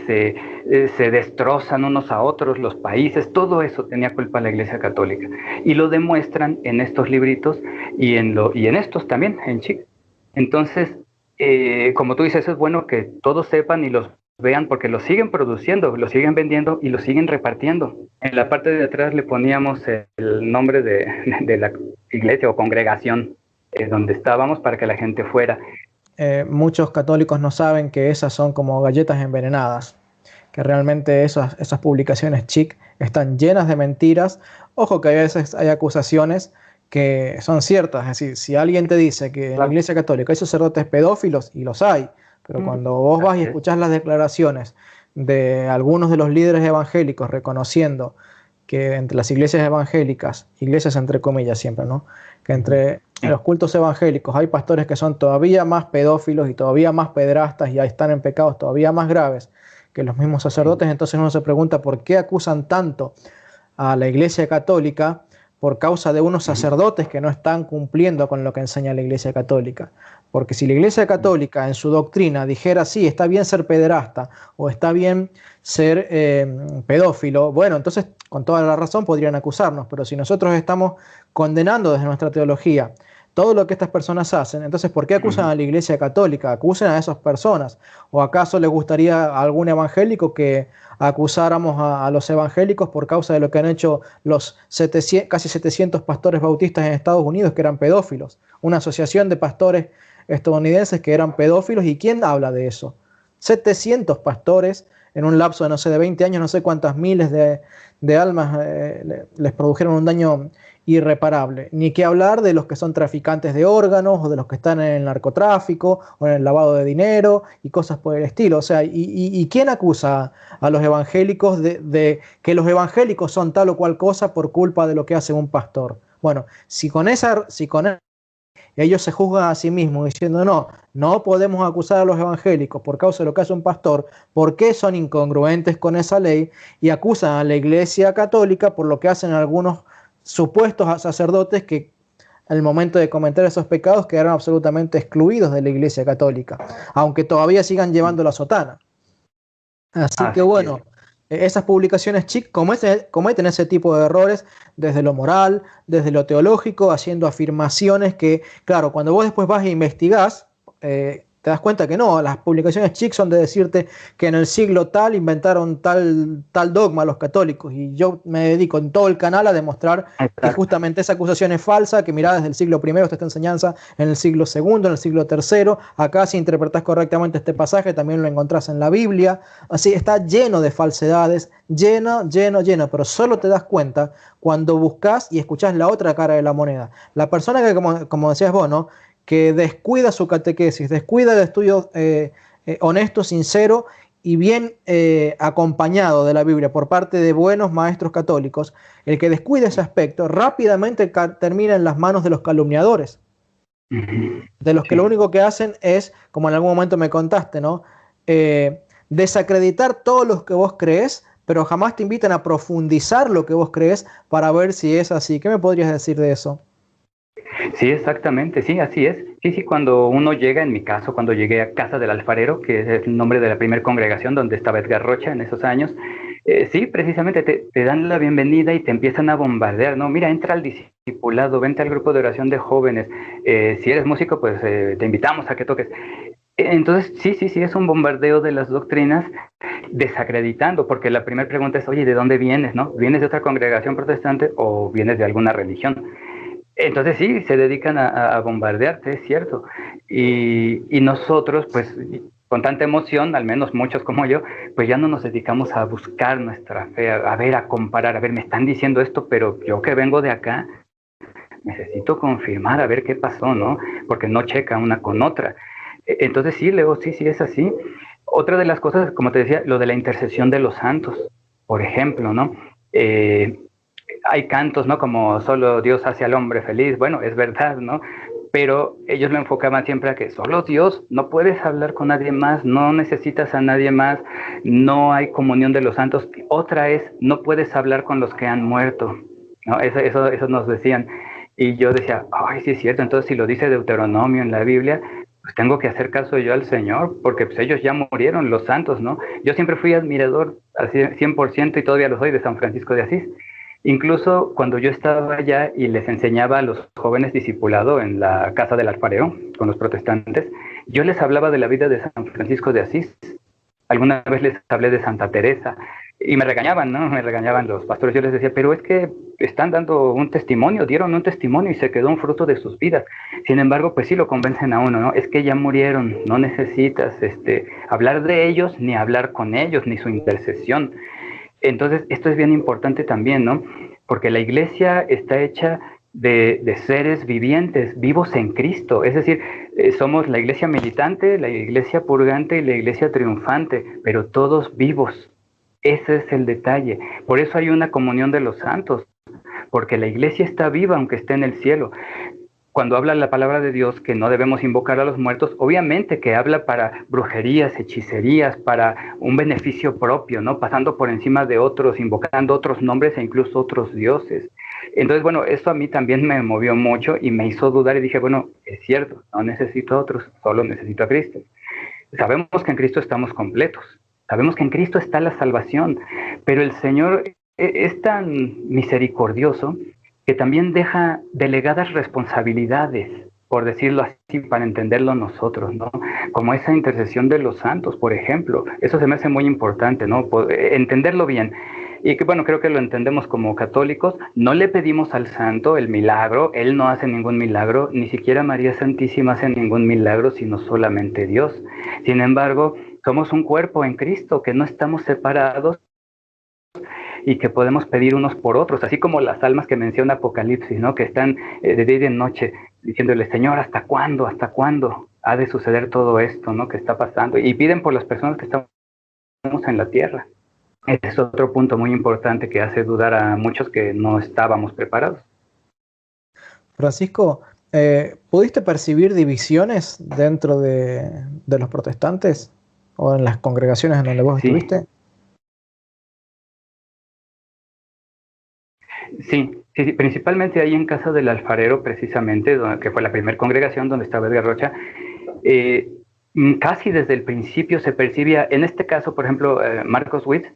se destrozan unos a otros los países, todo eso tenía culpa la Iglesia Católica. Y lo demuestran en estos libritos y en estos también, en Chick. Entonces, como tú dices, es bueno que todos sepan y los vean porque los siguen produciendo, los siguen vendiendo y los siguen repartiendo. En la parte de atrás le poníamos el nombre de la iglesia o congregación donde estábamos para que la gente fuera. Muchos católicos no saben que esas son como galletas envenenadas, que realmente esas publicaciones Chick están llenas de mentiras. Ojo que a veces hay acusaciones que son ciertas, es decir, si alguien te dice que en la Iglesia Católica hay sacerdotes pedófilos, y los hay, pero cuando vos vas y escuchás las declaraciones de algunos de los líderes evangélicos reconociendo que entre las iglesias evangélicas, iglesias entre comillas siempre, ¿no?, que entre los cultos evangélicos hay pastores que son todavía más pedófilos y todavía más pederastas y ahí están en pecados todavía más graves que los mismos sacerdotes, entonces uno se pregunta por qué acusan tanto a la Iglesia Católica por causa de unos sacerdotes que no están cumpliendo con lo que enseña la Iglesia Católica. Porque si la Iglesia Católica en su doctrina dijera, sí, está bien ser pederasta o está bien ser pedófilo, bueno, entonces con toda la razón podrían acusarnos, pero si nosotros estamos condenando desde nuestra teología todo lo que estas personas hacen, entonces ¿por qué acusan a la Iglesia Católica? Acusen a esas personas. ¿O acaso les gustaría a algún evangélico que acusáramos a los evangélicos por causa de lo que han hecho los casi 700 pastores bautistas en Estados Unidos que eran pedófilos? Una asociación de pastores estadounidenses que eran pedófilos, ¿y quién habla de eso? 700 pastores en un lapso de, no sé, de 20 años, no sé cuántas miles de almas les produjeron un daño irreparable. Ni que hablar de los que son traficantes de órganos o de los que están en el narcotráfico o en el lavado de dinero y cosas por el estilo. O sea, ¿y quién acusa a los evangélicos de que los evangélicos son tal o cual cosa por culpa de lo que hace un pastor? Bueno, si con ellos se juzgan a sí mismos diciendo no podemos acusar a los evangélicos por causa de lo que hace un pastor, ¿por qué son incongruentes con esa ley y acusan a la Iglesia Católica por lo que hacen algunos supuestos sacerdotes que al momento de cometer esos pecados quedaron absolutamente excluidos de la Iglesia Católica, aunque todavía sigan llevando la sotana? Así que bueno, esas publicaciones Chick cometen ese tipo de errores desde lo moral, desde lo teológico, haciendo afirmaciones que, claro, cuando vos después vas e investigás, te das cuenta que no, las publicaciones Chick son de decirte que en el siglo tal inventaron tal dogma los católicos, y yo me dedico en todo el canal a demostrar que justamente esa acusación es falsa, que mirá, desde el siglo I está esta enseñanza, en el siglo II, en el siglo III, acá si interpretás correctamente este pasaje también lo encontrás en la Biblia, así está lleno de falsedades, lleno, pero solo te das cuenta cuando buscas y escuchás la otra cara de la moneda. La persona que, como decías vos, ¿no?, que descuida su catequesis, descuida el estudio honesto, sincero y bien acompañado de la Biblia por parte de buenos maestros católicos, el que descuida ese aspecto rápidamente termina en las manos de los calumniadores, de los que lo único que hacen es, como en algún momento me contaste, ¿no?, desacreditar todo lo que vos crees, pero jamás te invitan a profundizar lo que vos crees para ver si es así. ¿Qué me podrías decir de eso? Sí, exactamente, sí, así es. Sí, cuando uno llega, en mi caso, cuando llegué a Casa del Alfarero, que es el nombre de la primera congregación donde estaba Edgar Rocha en esos años, sí, precisamente te dan la bienvenida y te empiezan a bombardear, ¿no? Mira, entra al discipulado, vente al grupo de oración de jóvenes, si eres músico, pues te invitamos a que toques. Entonces, sí, es un bombardeo de las doctrinas, desacreditando, porque la primera pregunta es, oye, ¿de dónde vienes, no? ¿Vienes de otra congregación protestante o vienes de alguna religión? Entonces sí, se dedican a bombardearte, es cierto. Y nosotros, pues, con tanta emoción, al menos muchos como yo, pues ya no nos dedicamos a buscar nuestra fe, a ver, a comparar, a ver, me están diciendo esto, pero yo que vengo de acá, necesito confirmar, a ver qué pasó, ¿no? Porque no checa una con otra. Entonces sí, Leo, sí, sí, es así. Otra de las cosas, como te decía, lo de la intercesión de los santos, por ejemplo, ¿no? Hay cantos, ¿no? Como solo Dios hace al hombre feliz. Bueno, es verdad, ¿no? Pero ellos lo enfocaban siempre a que solo Dios, no puedes hablar con nadie más, no necesitas a nadie más, no hay comunión de los santos. Otra es, no puedes hablar con los que han muerto, ¿no? Eso nos decían. Y yo decía, ay, sí es cierto, entonces si lo dice Deuteronomio en la Biblia, pues tengo que hacer caso yo al Señor, porque pues ellos ya murieron, los santos, ¿no? Yo siempre fui admirador al 100% y todavía lo soy de San Francisco de Asís. Incluso cuando yo estaba allá y les enseñaba a los jóvenes discipulado en la casa del alfarero con los protestantes, yo les hablaba de la vida de San Francisco de Asís. Alguna vez les hablé de Santa Teresa y me regañaban, ¿no? Me regañaban los pastores. Yo les decía, pero es que están dando un testimonio, dieron un testimonio y se quedó un fruto de sus vidas. Sin embargo, pues sí lo convencen a uno, ¿no? Es que ya murieron, no necesitas hablar de ellos, ni hablar con ellos, ni su intercesión. Entonces, esto es bien importante también, ¿no? Porque la iglesia está hecha de seres vivientes, vivos en Cristo. Es decir, somos la iglesia militante, la iglesia purgante y la iglesia triunfante, pero todos vivos. Ese es el detalle. Por eso hay una comunión de los santos, porque la iglesia está viva aunque esté en el cielo. Cuando habla la palabra de Dios que no debemos invocar a los muertos, obviamente que habla para brujerías, hechicerías, para un beneficio propio, ¿no? Pasando por encima de otros, invocando otros nombres e incluso otros dioses. Entonces, bueno, eso a mí también me movió mucho y me hizo dudar y dije, bueno, es cierto, no necesito a otros, solo necesito a Cristo. Sabemos que en Cristo estamos completos, sabemos que en Cristo está la salvación, pero el Señor es tan misericordioso que también deja delegadas responsabilidades, por decirlo así, para entenderlo nosotros, ¿no? Como esa intercesión de los santos, por ejemplo. Eso se me hace muy importante, ¿no? Entenderlo bien. Y que bueno, creo que lo entendemos como católicos. No le pedimos al santo el milagro, él no hace ningún milagro, ni siquiera María Santísima hace ningún milagro, sino solamente Dios. Sin embargo, somos un cuerpo en Cristo, que no estamos separados y que podemos pedir unos por otros, así como las almas que menciona Apocalipsis, ¿no? Que están de día y de noche diciéndole, Señor, ¿hasta cuándo? ¿Hasta cuándo ha de suceder todo esto, ¿no? Que está pasando? Y piden por las personas que estamos en la tierra. Ese es otro punto muy importante que hace dudar a muchos que no estábamos preparados. Francisco, ¿pudiste percibir divisiones dentro de los protestantes o en las congregaciones en donde vos estuviste? Sí, principalmente ahí en casa del alfarero, precisamente, que fue la primera congregación donde estaba Edgar Rocha, casi desde el principio se percibía, en este caso, por ejemplo, Marcos Witt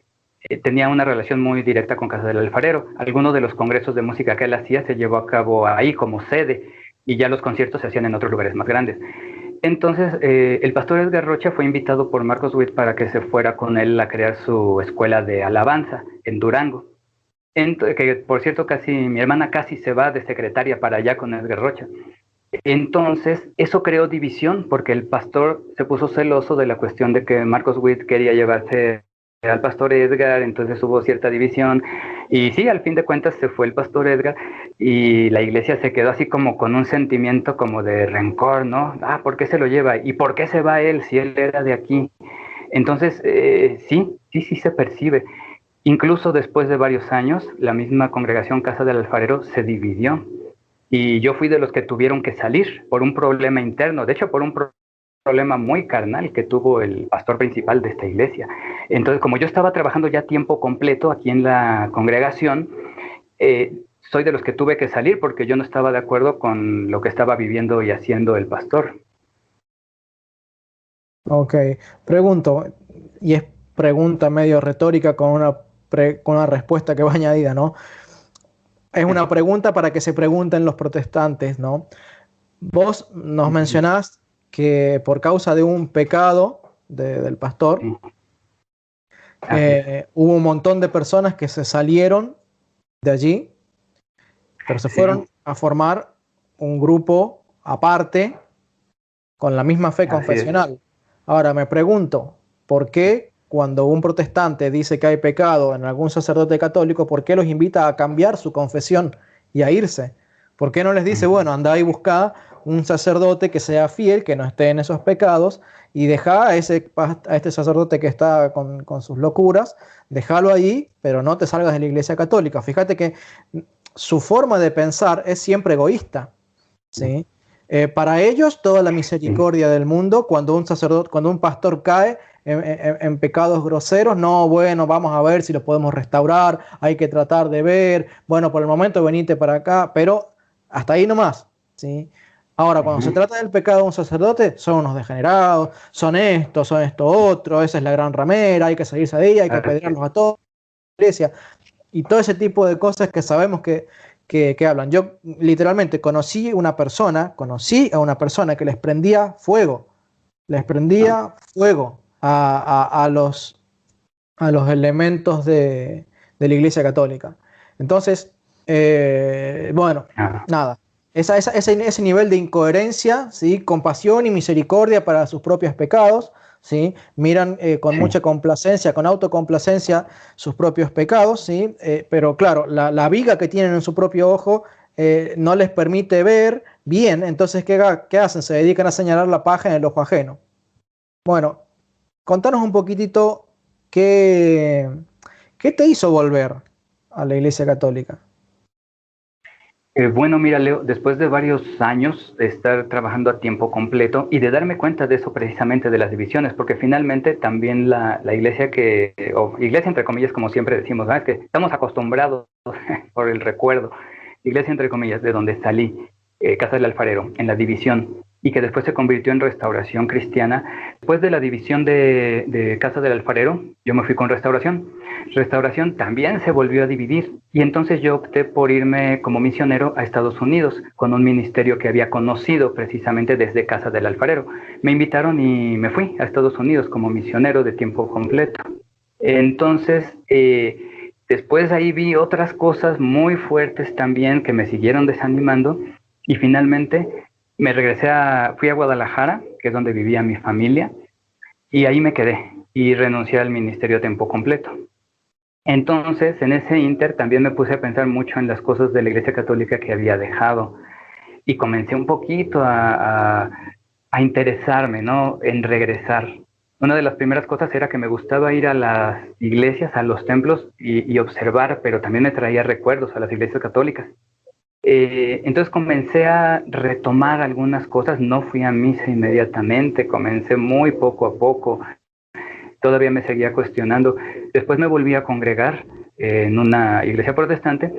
tenía una relación muy directa con casa del alfarero. Algunos de los congresos de música que él hacía se llevó a cabo ahí como sede, y ya los conciertos se hacían en otros lugares más grandes. Entonces, el pastor Edgar Rocha fue invitado por Marcos Witt para que se fuera con él a crear su escuela de alabanza en Durango. Que por cierto, mi hermana casi se va de secretaria para allá con Edgar Rocha. Entonces, eso creó división, porque el pastor se puso celoso de la cuestión de que Marcos Witt quería llevarse al pastor Edgar, entonces hubo cierta división, y sí, al fin de cuentas se fue el pastor Edgar, y la iglesia se quedó así como con un sentimiento como de rencor, ¿no? Ah, ¿por qué se lo lleva? ¿Y por qué se va él si él era de aquí? Entonces, sí se percibe. Incluso después de varios años, la misma congregación Casa del Alfarero se dividió. Y yo fui de los que tuvieron que salir por un problema interno, de hecho por un problema muy carnal que tuvo el pastor principal de esta iglesia. Entonces, como yo estaba trabajando ya tiempo completo aquí en la congregación, soy de los que tuve que salir porque yo no estaba de acuerdo con lo que estaba viviendo y haciendo el pastor. Ok, pregunto, y es pregunta medio retórica con una respuesta que va añadida, ¿no? Es una pregunta para que se pregunten los protestantes, ¿no? Vos nos mencionás que por causa de un pecado del pastor, hubo un montón de personas que se salieron de allí, pero se fueron a formar un grupo aparte con la misma fe Así confesional. es. Ahora me pregunto, ¿por qué cuando un protestante dice que hay pecado en algún sacerdote católico, por qué los invita a cambiar su confesión y a irse? ¿Por qué no les dice, bueno, andá y buscá un sacerdote que sea fiel, que no esté en esos pecados, y deja a este sacerdote que está con sus locuras, déjalo ahí, pero no te salgas de la Iglesia Católica? Fíjate que su forma de pensar es siempre egoísta, ¿sí? Para ellos toda la Sí. misericordia del mundo, cuando un sacerdote, cuando un pastor cae en pecados groseros, no, bueno, vamos a ver si lo podemos restaurar, hay que tratar de ver, bueno, por el momento venite para acá, pero hasta ahí nomás, ¿sí? Ahora, cuando se trata del pecado de un sacerdote, son unos degenerados, son esto otro, esa es la gran ramera, hay que salirse de ella, hay que Así es. apedrearlos a todos, iglesia, y todo ese tipo de cosas que sabemos que hablan. Yo literalmente conocí a una persona que les Ah, prendía fuego a los elementos de la Iglesia Católica. Entonces, bueno, ah, nada, ese nivel de incoherencia, ¿sí? Compasión y misericordia para sus propios pecados, ¿sí? Miran con sí. mucha complacencia, con autocomplacencia sus propios pecados, ¿sí? Pero claro, la viga que tienen en su propio ojo no les permite ver bien, entonces ¿qué hacen? Se dedican a señalar la paja en el ojo ajeno. Bueno, contanos un poquitito qué, qué te hizo volver a la Iglesia Católica. Bueno, mira, Leo, después de varios años de estar trabajando a tiempo completo y de darme cuenta de eso precisamente de las divisiones, porque finalmente también la iglesia o iglesia entre comillas, como siempre decimos, ¿no? Es que estamos acostumbrados por el recuerdo, iglesia entre comillas, de donde salí, Casa del Alfarero, en la división, y que después se convirtió en Restauración Cristiana. Después de la división de Casa del Alfarero, yo me fui con Restauración. Restauración también se volvió a dividir y entonces yo opté por irme como misionero a Estados Unidos con un ministerio que había conocido precisamente desde Casa del Alfarero. Me invitaron y me fui a Estados Unidos como misionero de tiempo completo. Entonces, después ahí vi otras cosas muy fuertes también que me siguieron desanimando y finalmente fui a Guadalajara, que es donde vivía mi familia, y ahí me quedé y renuncié al ministerio a tiempo completo. Entonces, en ese inter también me puse a pensar mucho en las cosas de la Iglesia Católica que había dejado y comencé un poquito a interesarme, ¿no? En regresar. Una de las primeras cosas era que me gustaba ir a las iglesias, a los templos y observar, pero también me traía recuerdos a las iglesias católicas. Entonces comencé a retomar algunas cosas, no fui a misa inmediatamente, comencé muy poco a poco, todavía me seguía cuestionando. Después me volví a congregar en una iglesia protestante,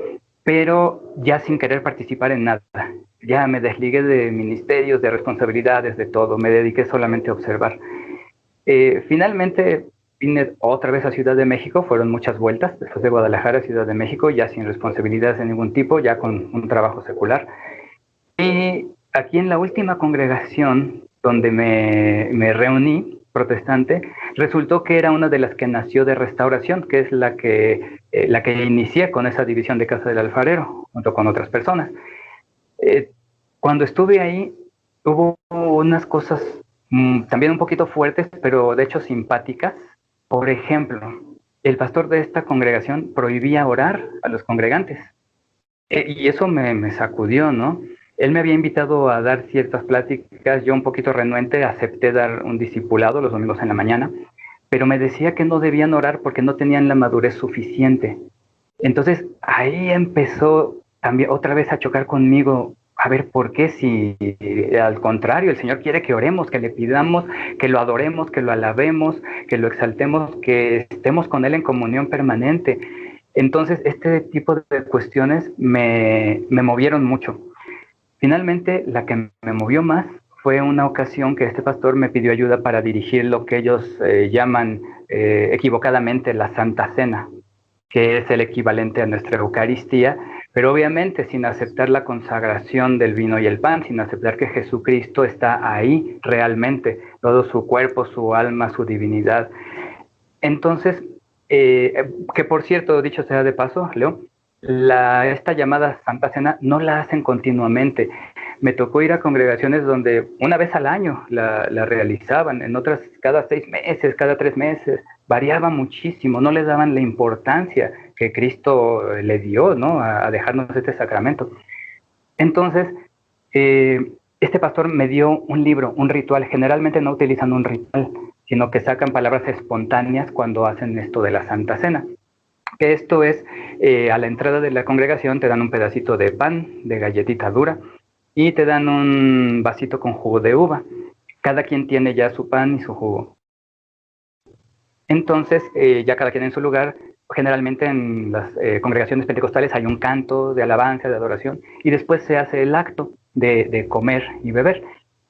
pero ya sin querer participar en nada. Ya me desligué de ministerios, de responsabilidades, de todo. Me dediqué solamente a observar. Finalmente vine otra vez a Ciudad de México, fueron muchas vueltas, después de Guadalajara a Ciudad de México, ya sin responsabilidades de ningún tipo, ya con un trabajo secular. Y aquí en la última congregación donde me reuní, protestante, resultó que era una de las que nació de Restauración, que es la que inicié con esa división de Casa del Alfarero, junto con otras personas. Eh, Cuando estuve ahí, hubo unas cosas también un poquito fuertes, pero de hecho simpáticas. Por ejemplo, el pastor de esta congregación prohibía orar a los congregantes. Y eso me sacudió, ¿no? Él me había invitado a dar ciertas pláticas, yo un poquito renuente acepté dar un discipulado los domingos en la mañana, pero me decía que no debían orar porque no tenían la madurez suficiente. Entonces ahí empezó también otra vez a chocar conmigo, a ver por qué si al contrario el Señor quiere que oremos, que le pidamos, que lo adoremos, que lo alabemos, que lo exaltemos, que estemos con Él en comunión permanente. Entonces este tipo de cuestiones me movieron mucho. Finalmente la que me movió más fue una ocasión que este pastor me pidió ayuda para dirigir lo que ellos llaman equivocadamente la Santa Cena, que es el equivalente a nuestra Eucaristía, pero obviamente sin aceptar la consagración del vino y el pan, sin aceptar que Jesucristo está ahí realmente, todo su cuerpo, su alma, su divinidad. Entonces, que por cierto, dicho sea de paso, Leo, esta llamada Santa Cena no la hacen continuamente. Me tocó ir a congregaciones donde una vez al año la realizaban, en otras cada 6 meses, cada 3 meses, variaba muchísimo, no le daban la importancia que Cristo le dio, ¿no? A dejarnos este sacramento. Entonces, este pastor me dio un libro, un ritual. Generalmente no utilizan un ritual, sino que sacan palabras espontáneas cuando hacen esto de la Santa Cena. Que esto es, a la entrada de la congregación te dan un pedacito de pan, de galletita dura, y te dan un vasito con jugo de uva. Cada quien tiene ya su pan y su jugo. Entonces, ya cada quien en su lugar. Generalmente en las congregaciones pentecostales hay un canto de alabanza, de adoración, y después se hace el acto de comer y beber.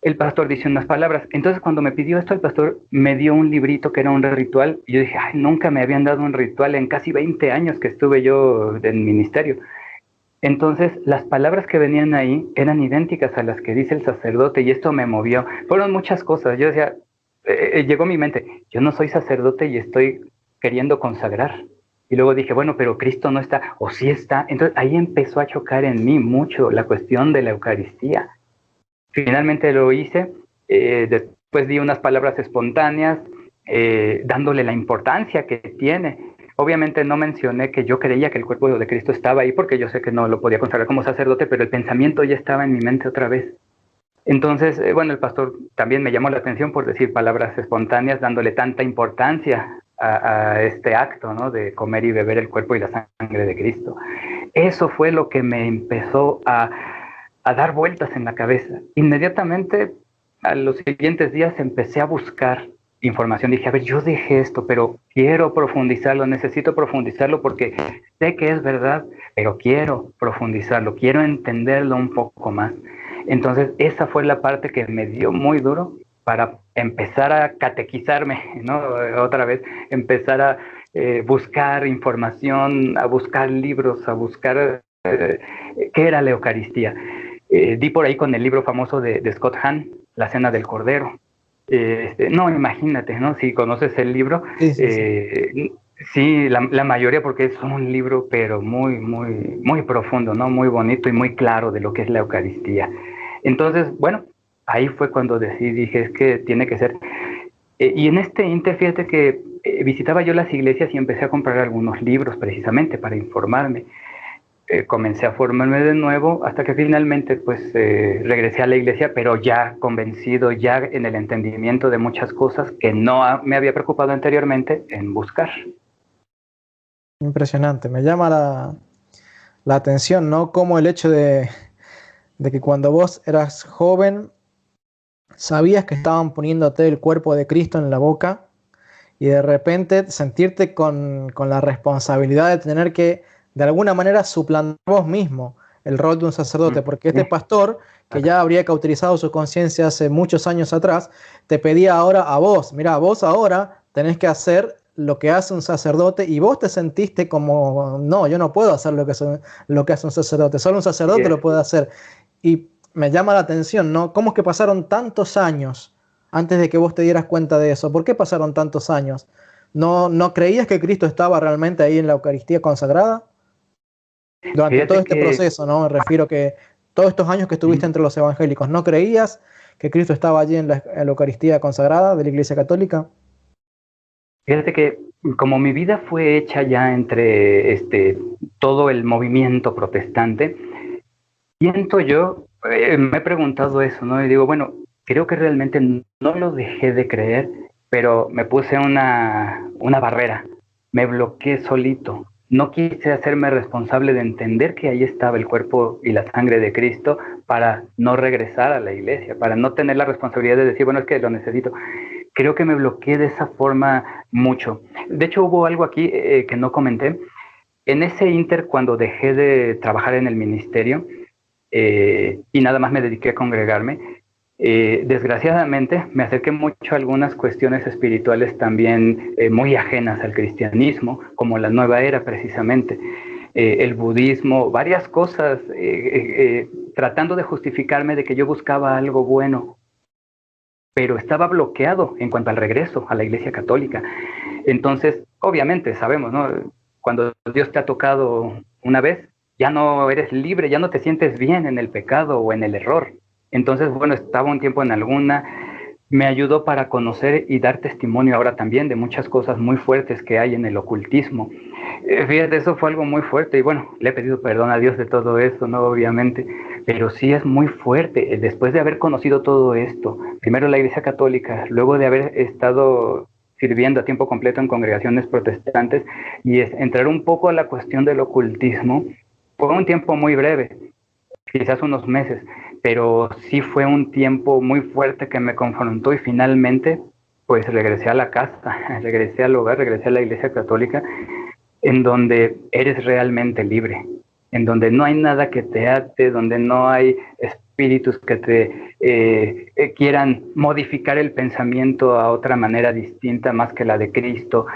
El pastor dice unas palabras. Entonces, cuando me pidió esto, el pastor me dio un librito que era un ritual, y yo dije, ay, nunca me habían dado un ritual en casi 20 años que estuve yo en ministerio. Entonces, las palabras que venían ahí eran idénticas a las que dice el sacerdote, y esto me movió. Fueron muchas cosas. Yo decía, llegó a mi mente, yo no soy sacerdote y estoy queriendo consagrar. Y luego dije, bueno, pero Cristo no está, o sí está. Entonces ahí empezó a chocar en mí mucho la cuestión de la Eucaristía. Finalmente lo hice, después di unas palabras espontáneas, dándole la importancia que tiene. Obviamente no mencioné que yo creía que el cuerpo de Cristo estaba ahí, porque yo sé que no lo podía consagrar como sacerdote, pero el pensamiento ya estaba en mi mente otra vez. Entonces, bueno, el pastor también me llamó la atención por decir palabras espontáneas, dándole tanta importancia a este acto, ¿no? De comer y beber el cuerpo y la sangre de Cristo. Eso fue lo que me empezó a dar vueltas en la cabeza. Inmediatamente, a los siguientes días, empecé a buscar información. Dije, a ver, yo dejé esto, pero quiero profundizarlo, necesito profundizarlo porque sé que es verdad, pero quiero profundizarlo, quiero entenderlo un poco más. Entonces, esa fue la parte que me dio muy duro para empezar a catequizarme, ¿no? Otra vez, empezar a buscar información, a buscar libros, a buscar qué era la Eucaristía. Di por ahí con el libro famoso de Scott Hahn, La Cena del Cordero. No, imagínate, ¿no? Si conoces el libro, sí, la mayoría, porque es un libro, pero muy, muy, muy profundo, ¿no? Muy bonito y muy claro de lo que es la Eucaristía. Entonces, bueno, ahí fue cuando decidí, dije, es que tiene que ser. Y en este inter, fíjate que visitaba yo las iglesias y empecé a comprar algunos libros precisamente para informarme. Comencé a formarme de nuevo hasta que finalmente pues regresé a la iglesia, pero ya convencido, ya en el entendimiento de muchas cosas que no me había preocupado anteriormente en buscar. Impresionante, me llama la atención, ¿no? Como el hecho de que cuando vos eras joven sabías que estaban poniéndote el cuerpo de Cristo en la boca y de repente sentirte con la responsabilidad de tener que de alguna manera suplantar vos mismo el rol de un sacerdote, porque este pastor, que ya habría cauterizado su conciencia hace muchos años atrás, te pedía ahora a vos, mirá, vos ahora tenés que hacer lo que hace un sacerdote, y vos te sentiste como, no, yo no puedo hacer lo que hace un sacerdote, solo un sacerdote lo puede hacer. Y me llama la atención, ¿no? ¿Cómo es que pasaron tantos años antes de que vos te dieras cuenta de eso? ¿Por qué pasaron tantos años? ¿No creías que Cristo estaba realmente ahí en la Eucaristía consagrada? Durante todo este proceso, ¿no? Me refiero que todos estos años que estuviste entre los evangélicos, ¿no creías que Cristo estaba allí en la Eucaristía consagrada de la Iglesia Católica? Fíjate que como mi vida fue hecha ya entre todo el movimiento protestante, siento yo, me he preguntado eso, ¿no? Y digo, bueno, creo que realmente no lo dejé de creer, pero me puse una barrera, me bloqueé solito. No quise hacerme responsable de entender que ahí estaba el cuerpo y la sangre de Cristo para no regresar a la iglesia, para no tener la responsabilidad de decir, bueno, es que lo necesito. Creo que me bloqueé de esa forma mucho. De hecho, hubo algo aquí que no comenté. En ese inter, cuando dejé de trabajar en el ministerio y nada más me dediqué a congregarme, desgraciadamente me acerqué mucho a algunas cuestiones espirituales también muy ajenas al cristianismo, como la nueva era precisamente, el budismo, varias cosas, tratando de justificarme de que yo buscaba algo bueno, pero estaba bloqueado en cuanto al regreso a la Iglesia Católica. Entonces, obviamente, sabemos, ¿no? Cuando Dios te ha tocado una vez, ya no eres libre, ya no te sientes bien en el pecado o en el error. Entonces, bueno, estaba un tiempo en alguna, me ayudó para conocer y dar testimonio ahora también de muchas cosas muy fuertes que hay en el ocultismo. Fíjate, eso fue algo muy fuerte y bueno, le he pedido perdón a Dios de todo esto, ¿no? Obviamente, pero sí es muy fuerte. Después de haber conocido todo esto, primero la Iglesia Católica, luego de haber estado sirviendo a tiempo completo en congregaciones protestantes y entrar un poco a la cuestión del ocultismo, fue un tiempo muy breve, quizás unos meses, pero sí fue un tiempo muy fuerte que me confrontó y finalmente pues regresé a la casa, regresé al hogar, regresé a la Iglesia Católica, en donde eres realmente libre, en donde no hay nada que te ate, donde no hay espíritus que te quieran modificar el pensamiento a otra manera distinta más que la de Cristo.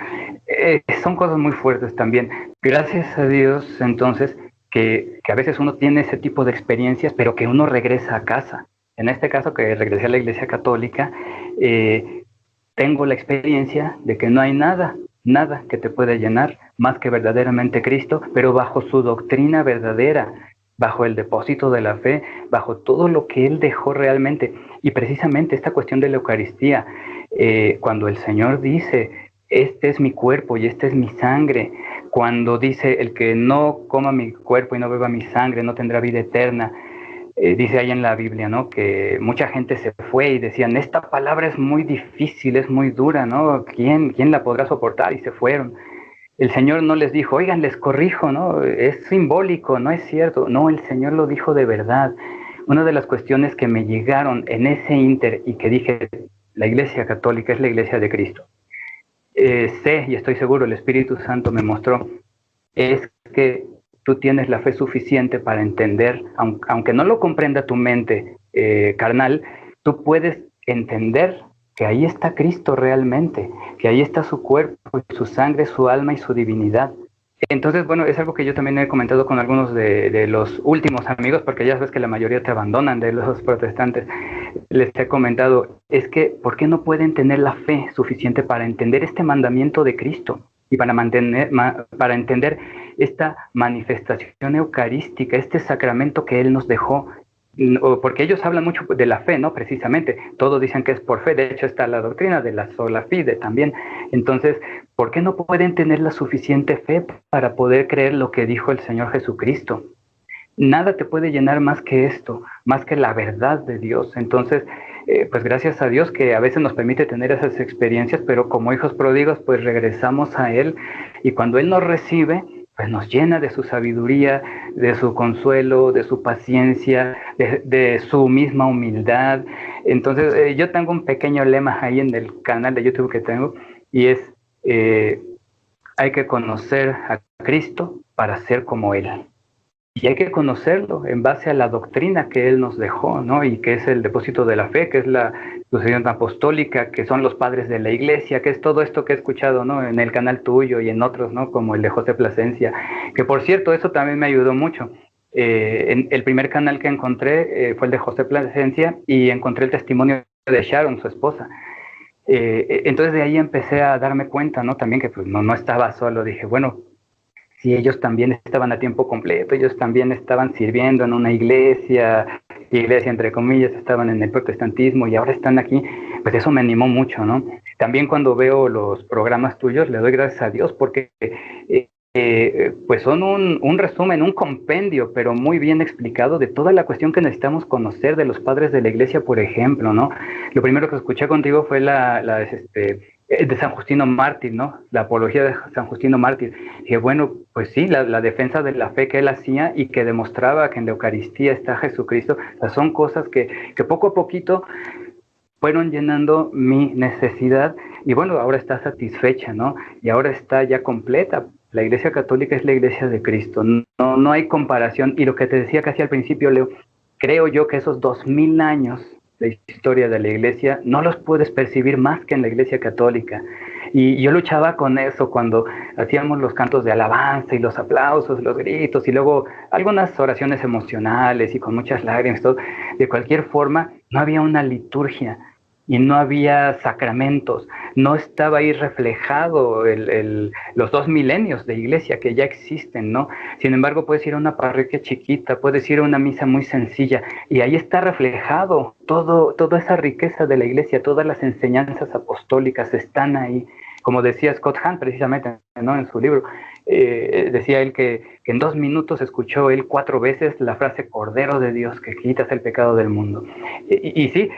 Son cosas muy fuertes también. Gracias a Dios, entonces, que a veces uno tiene ese tipo de experiencias, pero que uno regresa a casa. En este caso, que regresé a la Iglesia Católica, tengo la experiencia de que no hay nada que te pueda llenar más que verdaderamente Cristo, pero bajo su doctrina verdadera, bajo el depósito de la fe, bajo todo lo que Él dejó realmente. Y precisamente esta cuestión de la Eucaristía, cuando el Señor dice, este es mi cuerpo y esta es mi sangre, cuando dice, el que no coma mi cuerpo y no beba mi sangre no tendrá vida eterna, dice ahí en la Biblia, ¿no? Que mucha gente se fue y decían, esta palabra es muy difícil, es muy dura, ¿no? ¿Quién la podrá soportar? Y se fueron. El Señor no les dijo, oigan, les corrijo, ¿no? Es simbólico, no es cierto. No, el Señor lo dijo de verdad. Una de las cuestiones que me llegaron en ese ínter y que dije, la Iglesia Católica es la Iglesia de Cristo. Sé y estoy seguro, el Espíritu Santo me mostró, es que tú tienes la fe suficiente para entender, aunque no lo comprenda tu mente carnal, tú puedes entender que ahí está Cristo realmente, que ahí está su cuerpo, su sangre, su alma y su divinidad. Entonces, bueno, es algo que yo también he comentado con algunos de los últimos amigos, porque ya sabes que la mayoría te abandonan de los protestantes. Les he comentado, es que, ¿por qué no pueden tener la fe suficiente para entender este mandamiento de Cristo? Y para entender esta manifestación eucarística, este sacramento que Él nos dejó, porque ellos hablan mucho de la fe, ¿no? Precisamente, todos dicen que es por fe, de hecho está la doctrina de la sola fide también. Entonces, ¿por qué no pueden tener la suficiente fe para poder creer lo que dijo el Señor Jesucristo? Nada te puede llenar más que esto, más que la verdad de Dios. Entonces, pues gracias a Dios que a veces nos permite tener esas experiencias, pero como hijos pródigos, pues regresamos a Él y cuando Él nos recibe, pues nos llena de su sabiduría, de su consuelo, de su paciencia, de su misma humildad. Entonces, yo tengo un pequeño lema ahí en el canal de YouTube que tengo y es, hay que conocer a Cristo para ser como Él. Y hay que conocerlo en base a la doctrina que Él nos dejó, ¿no? Y que es el depósito de la fe, que es la sucesión apostólica, que son los padres de la Iglesia, que es todo esto que he escuchado, ¿no? En el canal tuyo y en otros, ¿no? Como el de José Plasencia, que por cierto, eso también me ayudó mucho. En el primer canal que encontré fue el de José Plasencia y encontré el testimonio de Sharon, su esposa. Entonces de ahí empecé a darme cuenta, ¿no? También que pues, no estaba solo. Dije, bueno, si ellos también estaban a tiempo completo, ellos también estaban sirviendo en una iglesia entre comillas, estaban en el protestantismo y ahora están aquí, pues eso me animó mucho, ¿no? También cuando veo los programas tuyos, le doy gracias a Dios porque pues son un resumen, un compendio, pero muy bien explicado de toda la cuestión que necesitamos conocer de los padres de la iglesia, por ejemplo, ¿no? Lo primero que escuché contigo fue de San Justino Mártir, ¿no? La apología de San Justino Mártir. Y bueno, pues sí, la defensa de la fe que él hacía y que demostraba que en la Eucaristía está Jesucristo, o sea, son cosas que poco a poquito fueron llenando mi necesidad y bueno, ahora está satisfecha, ¿no? Y ahora está ya completa. La Iglesia Católica es la Iglesia de Cristo, no hay comparación. Y lo que te decía casi al principio, Leo, creo yo que esos 2000 años de historia de la Iglesia no los puedes percibir más que en la Iglesia Católica. Y yo luchaba con eso cuando hacíamos los cantos de alabanza y los aplausos, los gritos y luego algunas oraciones emocionales y con muchas lágrimas, todo. De cualquier forma, no había una liturgia y no había sacramentos. no estaba ahí reflejado los 2 milenios de iglesia que ya existen, ¿no? Sin embargo, puedes ir a una parroquia chiquita, puedes ir a una misa muy sencilla, y ahí está reflejado toda esa riqueza de la iglesia, todas las enseñanzas apostólicas están ahí. Como decía Scott Hahn precisamente, ¿no?, en su libro, decía él que en 2 minutos escuchó él 4 veces la frase Cordero de Dios, que quitas el pecado del mundo. Y sí,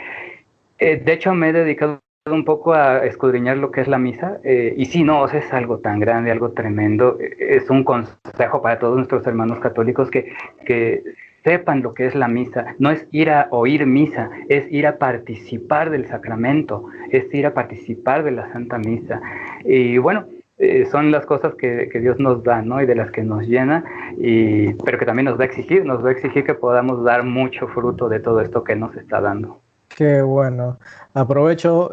de hecho me he dedicado un poco a escudriñar lo que es la misa, y sí, no, o sea, es algo tan grande, algo tremendo. Es un consejo para todos nuestros hermanos católicos que sepan lo que es la misa. No es ir a oír misa, es ir a participar del sacramento, es ir a participar de la Santa Misa. Y bueno, son las cosas que Dios nos da, ¿no? Y de las que nos llena, pero que también nos va a exigir que podamos dar mucho fruto de todo esto que nos está dando. Qué bueno. Aprovecho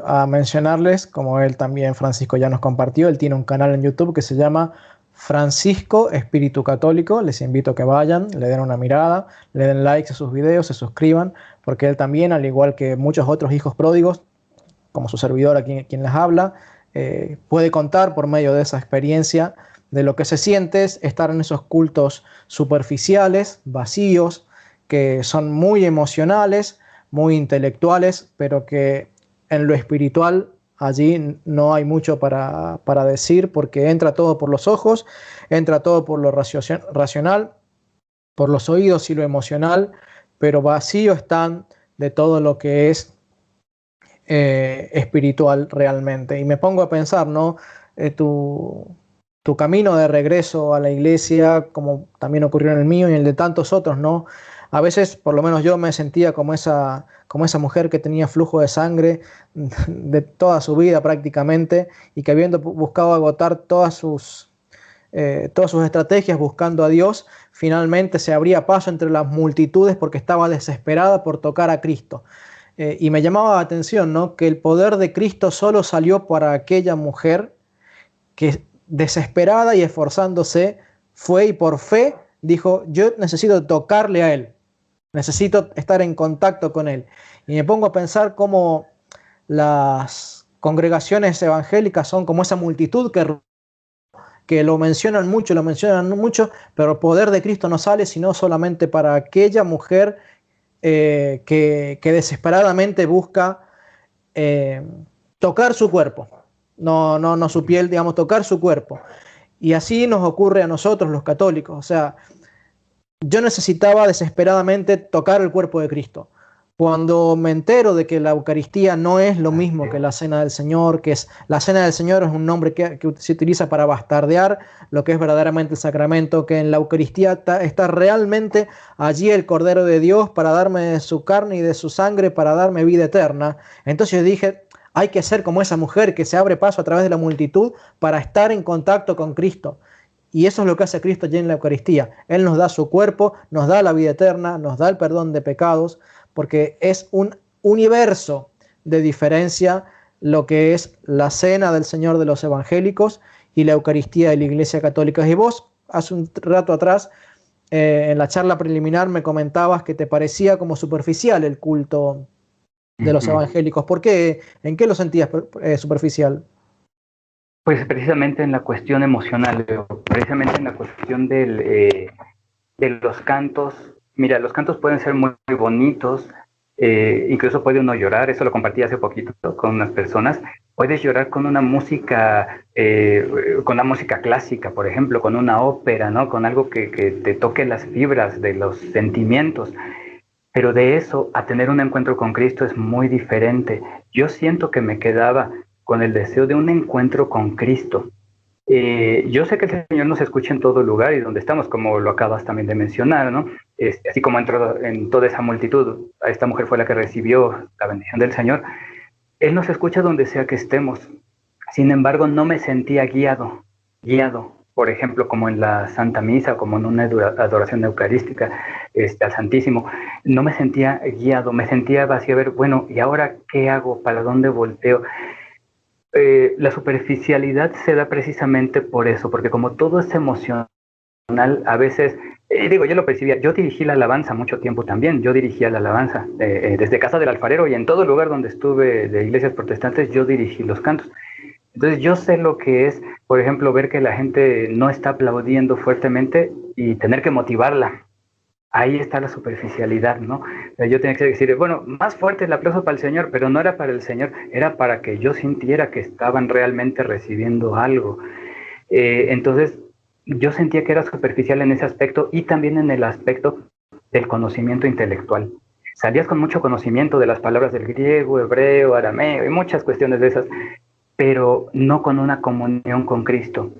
a mencionarles, como él también, Francisco, ya nos compartió, él tiene un canal en YouTube que se llama Francisco Espíritu Católico. Les invito a que vayan, le den una mirada, le den likes a sus videos, se suscriban, porque él también, al igual que muchos otros hijos pródigos, como su servidor aquí quien les habla, puede contar por medio de esa experiencia de lo que se siente estar en esos cultos superficiales, vacíos, que son muy emocionales, muy intelectuales, pero que en lo espiritual allí no hay mucho para decir, porque entra todo por los ojos, entra todo por lo racional, por los oídos y lo emocional, pero vacío están de todo lo que es espiritual realmente. Y me pongo a pensar, ¿no? Tu camino de regreso a la iglesia, como también ocurrió en el mío y en el de tantos otros, ¿no? A veces, por lo menos yo me sentía como esa mujer que tenía flujo de sangre de toda su vida prácticamente, y que habiendo buscado agotar todas sus estrategias buscando a Dios, finalmente se abría paso entre las multitudes porque estaba desesperada por tocar a Cristo. Y me llamaba la atención, ¿no?, que el poder de Cristo solo salió para aquella mujer que, desesperada y esforzándose, fue y por fe dijo: yo necesito tocarle a Él, necesito estar en contacto con Él. Y me pongo a pensar cómo las congregaciones evangélicas son como esa multitud que lo mencionan mucho, pero el poder de Cristo no sale sino solamente para aquella mujer que desesperadamente busca tocar su cuerpo, no su piel, digamos, tocar su cuerpo. Y así nos ocurre a nosotros los católicos. O sea, yo necesitaba desesperadamente tocar el cuerpo de Cristo. Cuando me entero de que la Eucaristía no es lo mismo que la Cena del Señor, la Cena del Señor es un nombre que se utiliza para bastardear lo que es verdaderamente el sacramento, que en la Eucaristía está realmente allí el Cordero de Dios para darme de su carne y de su sangre para darme vida eterna. Entonces yo dije: hay que ser como esa mujer que se abre paso a través de la multitud para estar en contacto con Cristo. Y eso es lo que hace Cristo allí en la Eucaristía. Él nos da su cuerpo, nos da la vida eterna, nos da el perdón de pecados, porque es un universo de diferencia lo que es la Cena del Señor de los evangélicos y la Eucaristía de la Iglesia Católica. Y vos, hace un rato atrás, en la charla preliminar, me comentabas que te parecía como superficial el culto de los evangélicos. ¿Por qué? ¿En qué lo sentías superficial? Pues precisamente en la cuestión emocional, precisamente en la cuestión de los cantos. Mira, los cantos pueden ser muy, muy bonitos, incluso puede uno llorar. Eso lo compartí hace poquito con unas personas. Puedes llorar con una música, con la música clásica, por ejemplo, con una ópera, ¿no?, con algo que te toque las fibras de los sentimientos. Pero de eso a tener un encuentro con Cristo es muy diferente. Yo siento que me quedaba con el deseo de un encuentro con Cristo. Yo sé que el Señor nos escucha en todo lugar y donde estamos, como lo acabas también de mencionar, ¿no? Así como entró en toda esa multitud, a esta mujer fue la que recibió la bendición del Señor. Él nos escucha donde sea que estemos. Sin embargo, no me sentía guiado, por ejemplo, como en la Santa Misa, como en una adoración eucarística al Santísimo. No me sentía guiado, me sentía vacío. A ver, bueno, ¿y ahora qué hago? ¿Para dónde volteo? La superficialidad se da precisamente por eso, porque como todo es emocional, a veces Digo, yo lo percibía, yo dirigí la alabanza mucho tiempo también, yo dirigía la alabanza, desde Casa del Alfarero y en todo lugar donde estuve de iglesias protestantes, yo dirigí los cantos. Entonces yo sé lo que es, por ejemplo, ver que la gente no está aplaudiendo fuertemente y tener que motivarla. Ahí está la superficialidad, ¿no? Yo tenía que decir, bueno, más fuerte el aplauso para el Señor, pero no era para el Señor, era para que yo sintiera que estaban realmente recibiendo algo. Entonces, yo sentía que era superficial en ese aspecto y también en el aspecto del conocimiento intelectual. Salías con mucho conocimiento de las palabras del griego, hebreo, arameo y muchas cuestiones de esas, pero no con una comunión con Cristo.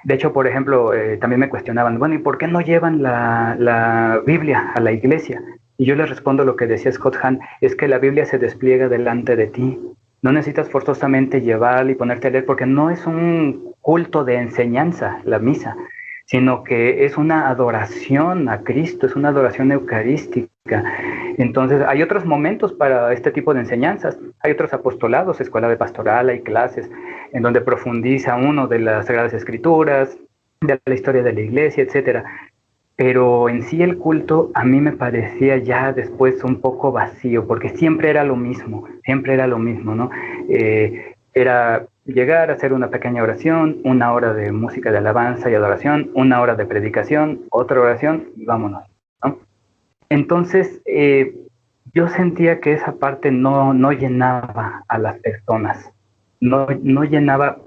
De hecho, por ejemplo, también me cuestionaban, bueno, ¿y por qué no llevan la Biblia a la iglesia? Y yo les respondo lo que decía Scott Hahn, es que la Biblia se despliega delante de ti. No necesitas forzosamente llevarla y ponerte a leer, porque no es un culto de enseñanza, la misa, sino que es una adoración a Cristo, es una adoración eucarística. Entonces, hay otros momentos para este tipo de enseñanzas, hay otros apostolados, escuela de pastoral, hay clases en donde profundiza uno de las Sagradas Escrituras, de la historia de la iglesia, etcétera. Pero en sí el culto a mí me parecía ya después un poco vacío, porque siempre era lo mismo, ¿no? Era llegar a hacer una pequeña oración, una hora de música de alabanza y adoración, una hora de predicación, otra oración y vámonos, ¿no? Entonces, yo sentía que esa parte no llenaba a las personas, no llenaba.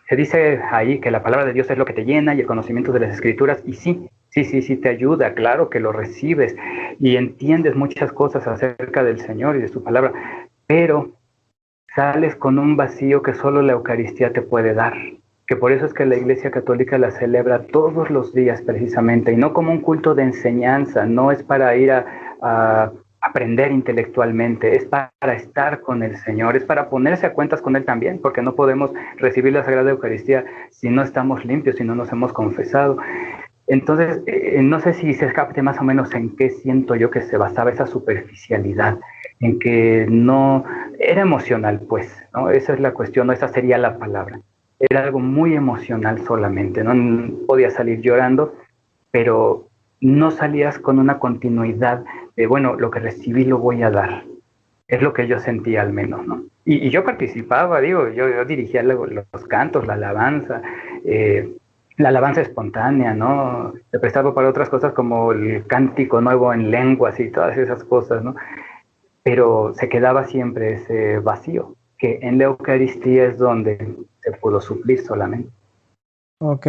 Se dice ahí que la palabra de Dios es lo que te llena y el conocimiento de las Escrituras, y sí te ayuda, claro que lo recibes y entiendes muchas cosas acerca del Señor y de su palabra, pero sales con un vacío que solo la Eucaristía te puede dar, que por eso es que la Iglesia Católica la celebra todos los días precisamente, y no como un culto de enseñanza, no es para ir a aprender intelectualmente, es para estar con el Señor, es para ponerse a cuentas con Él también, porque no podemos recibir la Sagrada Eucaristía si no estamos limpios, si no nos hemos confesado. Entonces, no sé si se capte más o menos en qué siento yo que se basaba esa superficialidad, en que no era emocional, pues, ¿no? Esa es la cuestión, no, esa sería la palabra. Era algo muy emocional solamente, no podía salir llorando, pero no salías con una continuidad de, bueno, lo que recibí lo voy a dar. Es lo que yo sentía al menos, ¿no? Y yo participaba, digo, yo dirigía los cantos, la alabanza espontánea, ¿no? Se prestaba para otras cosas como el cántico nuevo en lenguas y todas esas cosas, ¿no? Pero se quedaba siempre ese vacío, que en la Eucaristía es donde se pudo suplir solamente. Ok.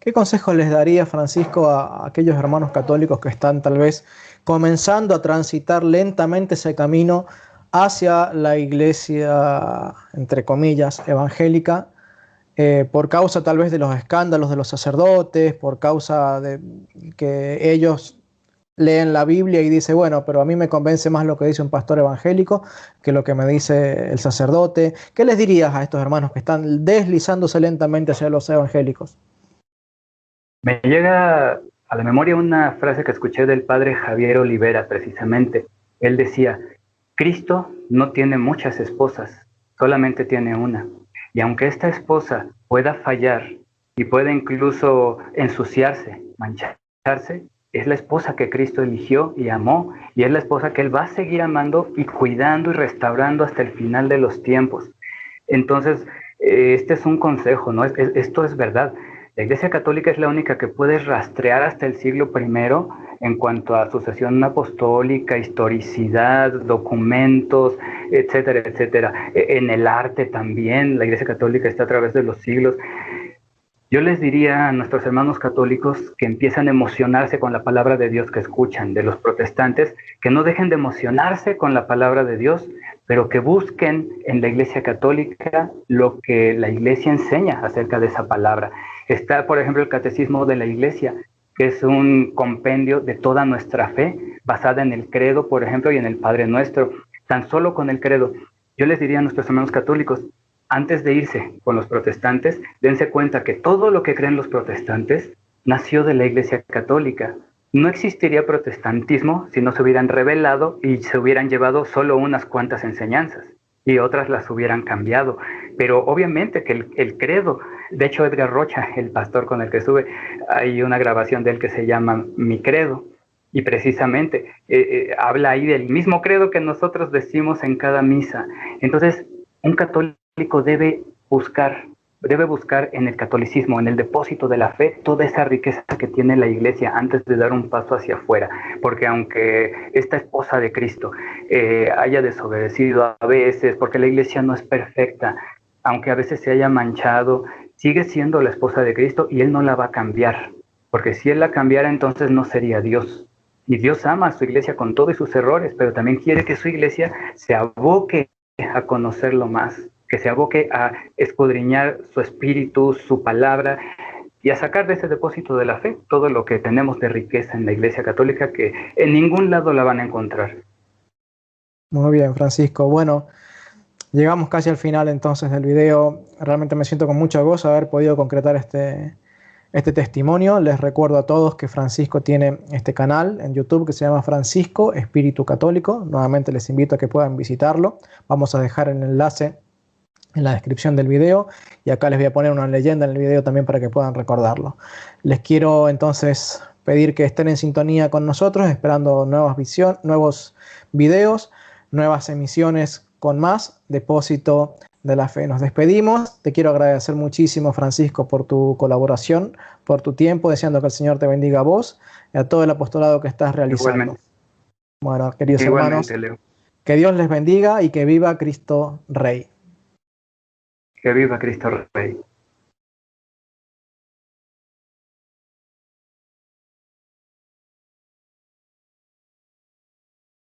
¿Qué consejo les daría, Francisco, a aquellos hermanos católicos que están tal vez comenzando a transitar lentamente ese camino hacia la iglesia, entre comillas, evangélica, por causa tal vez de los escándalos de los sacerdotes, por causa de que ellos leen la Biblia y dicen, bueno, pero a mí me convence más lo que dice un pastor evangélico que lo que me dice el sacerdote? ¿Qué les dirías a estos hermanos que están deslizándose lentamente hacia los evangélicos? Me llega a la memoria una frase que escuché del padre Javier Olivera, precisamente. Él decía, Cristo no tiene muchas esposas, solamente tiene una. Y aunque esta esposa pueda fallar y pueda incluso ensuciarse, mancharse, es la esposa que Cristo eligió y amó, y es la esposa que Él va a seguir amando y cuidando y restaurando hasta el final de los tiempos. Entonces, este es un consejo, ¿no? Esto es verdad. La Iglesia Católica es la única que puede rastrear hasta el siglo I en cuanto a sucesión apostólica, historicidad, documentos, etcétera, etcétera. En el arte también, la Iglesia Católica está a través de los siglos. Yo les diría a nuestros hermanos católicos que empiezan a emocionarse con la palabra de Dios que escuchan, de los protestantes, que no dejen de emocionarse con la palabra de Dios, pero que busquen en la Iglesia Católica lo que la Iglesia enseña acerca de esa palabra. Está, por ejemplo, el Catecismo de la Iglesia, que es un compendio de toda nuestra fe, basada en el credo, por ejemplo, y en el Padre Nuestro. Tan solo con el credo. Yo les diría a nuestros hermanos católicos, antes de irse con los protestantes, dense cuenta que todo lo que creen los protestantes nació de la Iglesia Católica. No existiría protestantismo si no se hubieran rebelado y se hubieran llevado solo unas cuantas enseñanzas y otras las hubieran cambiado. Pero obviamente que el credo De hecho, Edgar Rocha, el pastor con el que estuve, hay una grabación de él que se llama Mi Credo, y precisamente habla ahí del mismo credo que nosotros decimos en cada misa. Entonces, un católico debe buscar en el catolicismo, en el depósito de la fe, toda esa riqueza que tiene la Iglesia antes de dar un paso hacia afuera. Porque aunque esta esposa de Cristo haya desobedecido a veces, porque la Iglesia no es perfecta, aunque a veces se haya manchado, sigue siendo la esposa de Cristo y Él no la va a cambiar. Porque si Él la cambiara, entonces no sería Dios. Y Dios ama a su Iglesia con todos sus errores, pero también quiere que su Iglesia se aboque a conocerlo más, que se aboque a escudriñar su espíritu, su palabra, y a sacar de ese depósito de la fe todo lo que tenemos de riqueza en la Iglesia Católica, que en ningún lado la van a encontrar. Muy bien, Francisco. Bueno, llegamos casi al final entonces del video. Realmente me siento con mucho gozo de haber podido concretar este testimonio. Les recuerdo a todos que Francisco tiene este canal en YouTube que se llama Francisco Espíritu Católico. Nuevamente les invito a que puedan visitarlo. Vamos a dejar el enlace en la descripción del video y acá les voy a poner una leyenda en el video también para que puedan recordarlo. Les quiero entonces pedir que estén en sintonía con nosotros, esperando nuevos videos, nuevas emisiones con más Depósito de la Fe. Nos despedimos. Te quiero agradecer muchísimo, Francisco, por tu colaboración, por tu tiempo, deseando que el Señor te bendiga a vos y a todo el apostolado que estás realizando. Igualmente. Bueno, queridos Igualmente, hermanos, Leo. que Dios les bendiga y que viva Cristo Rey. Que viva Cristo Rey.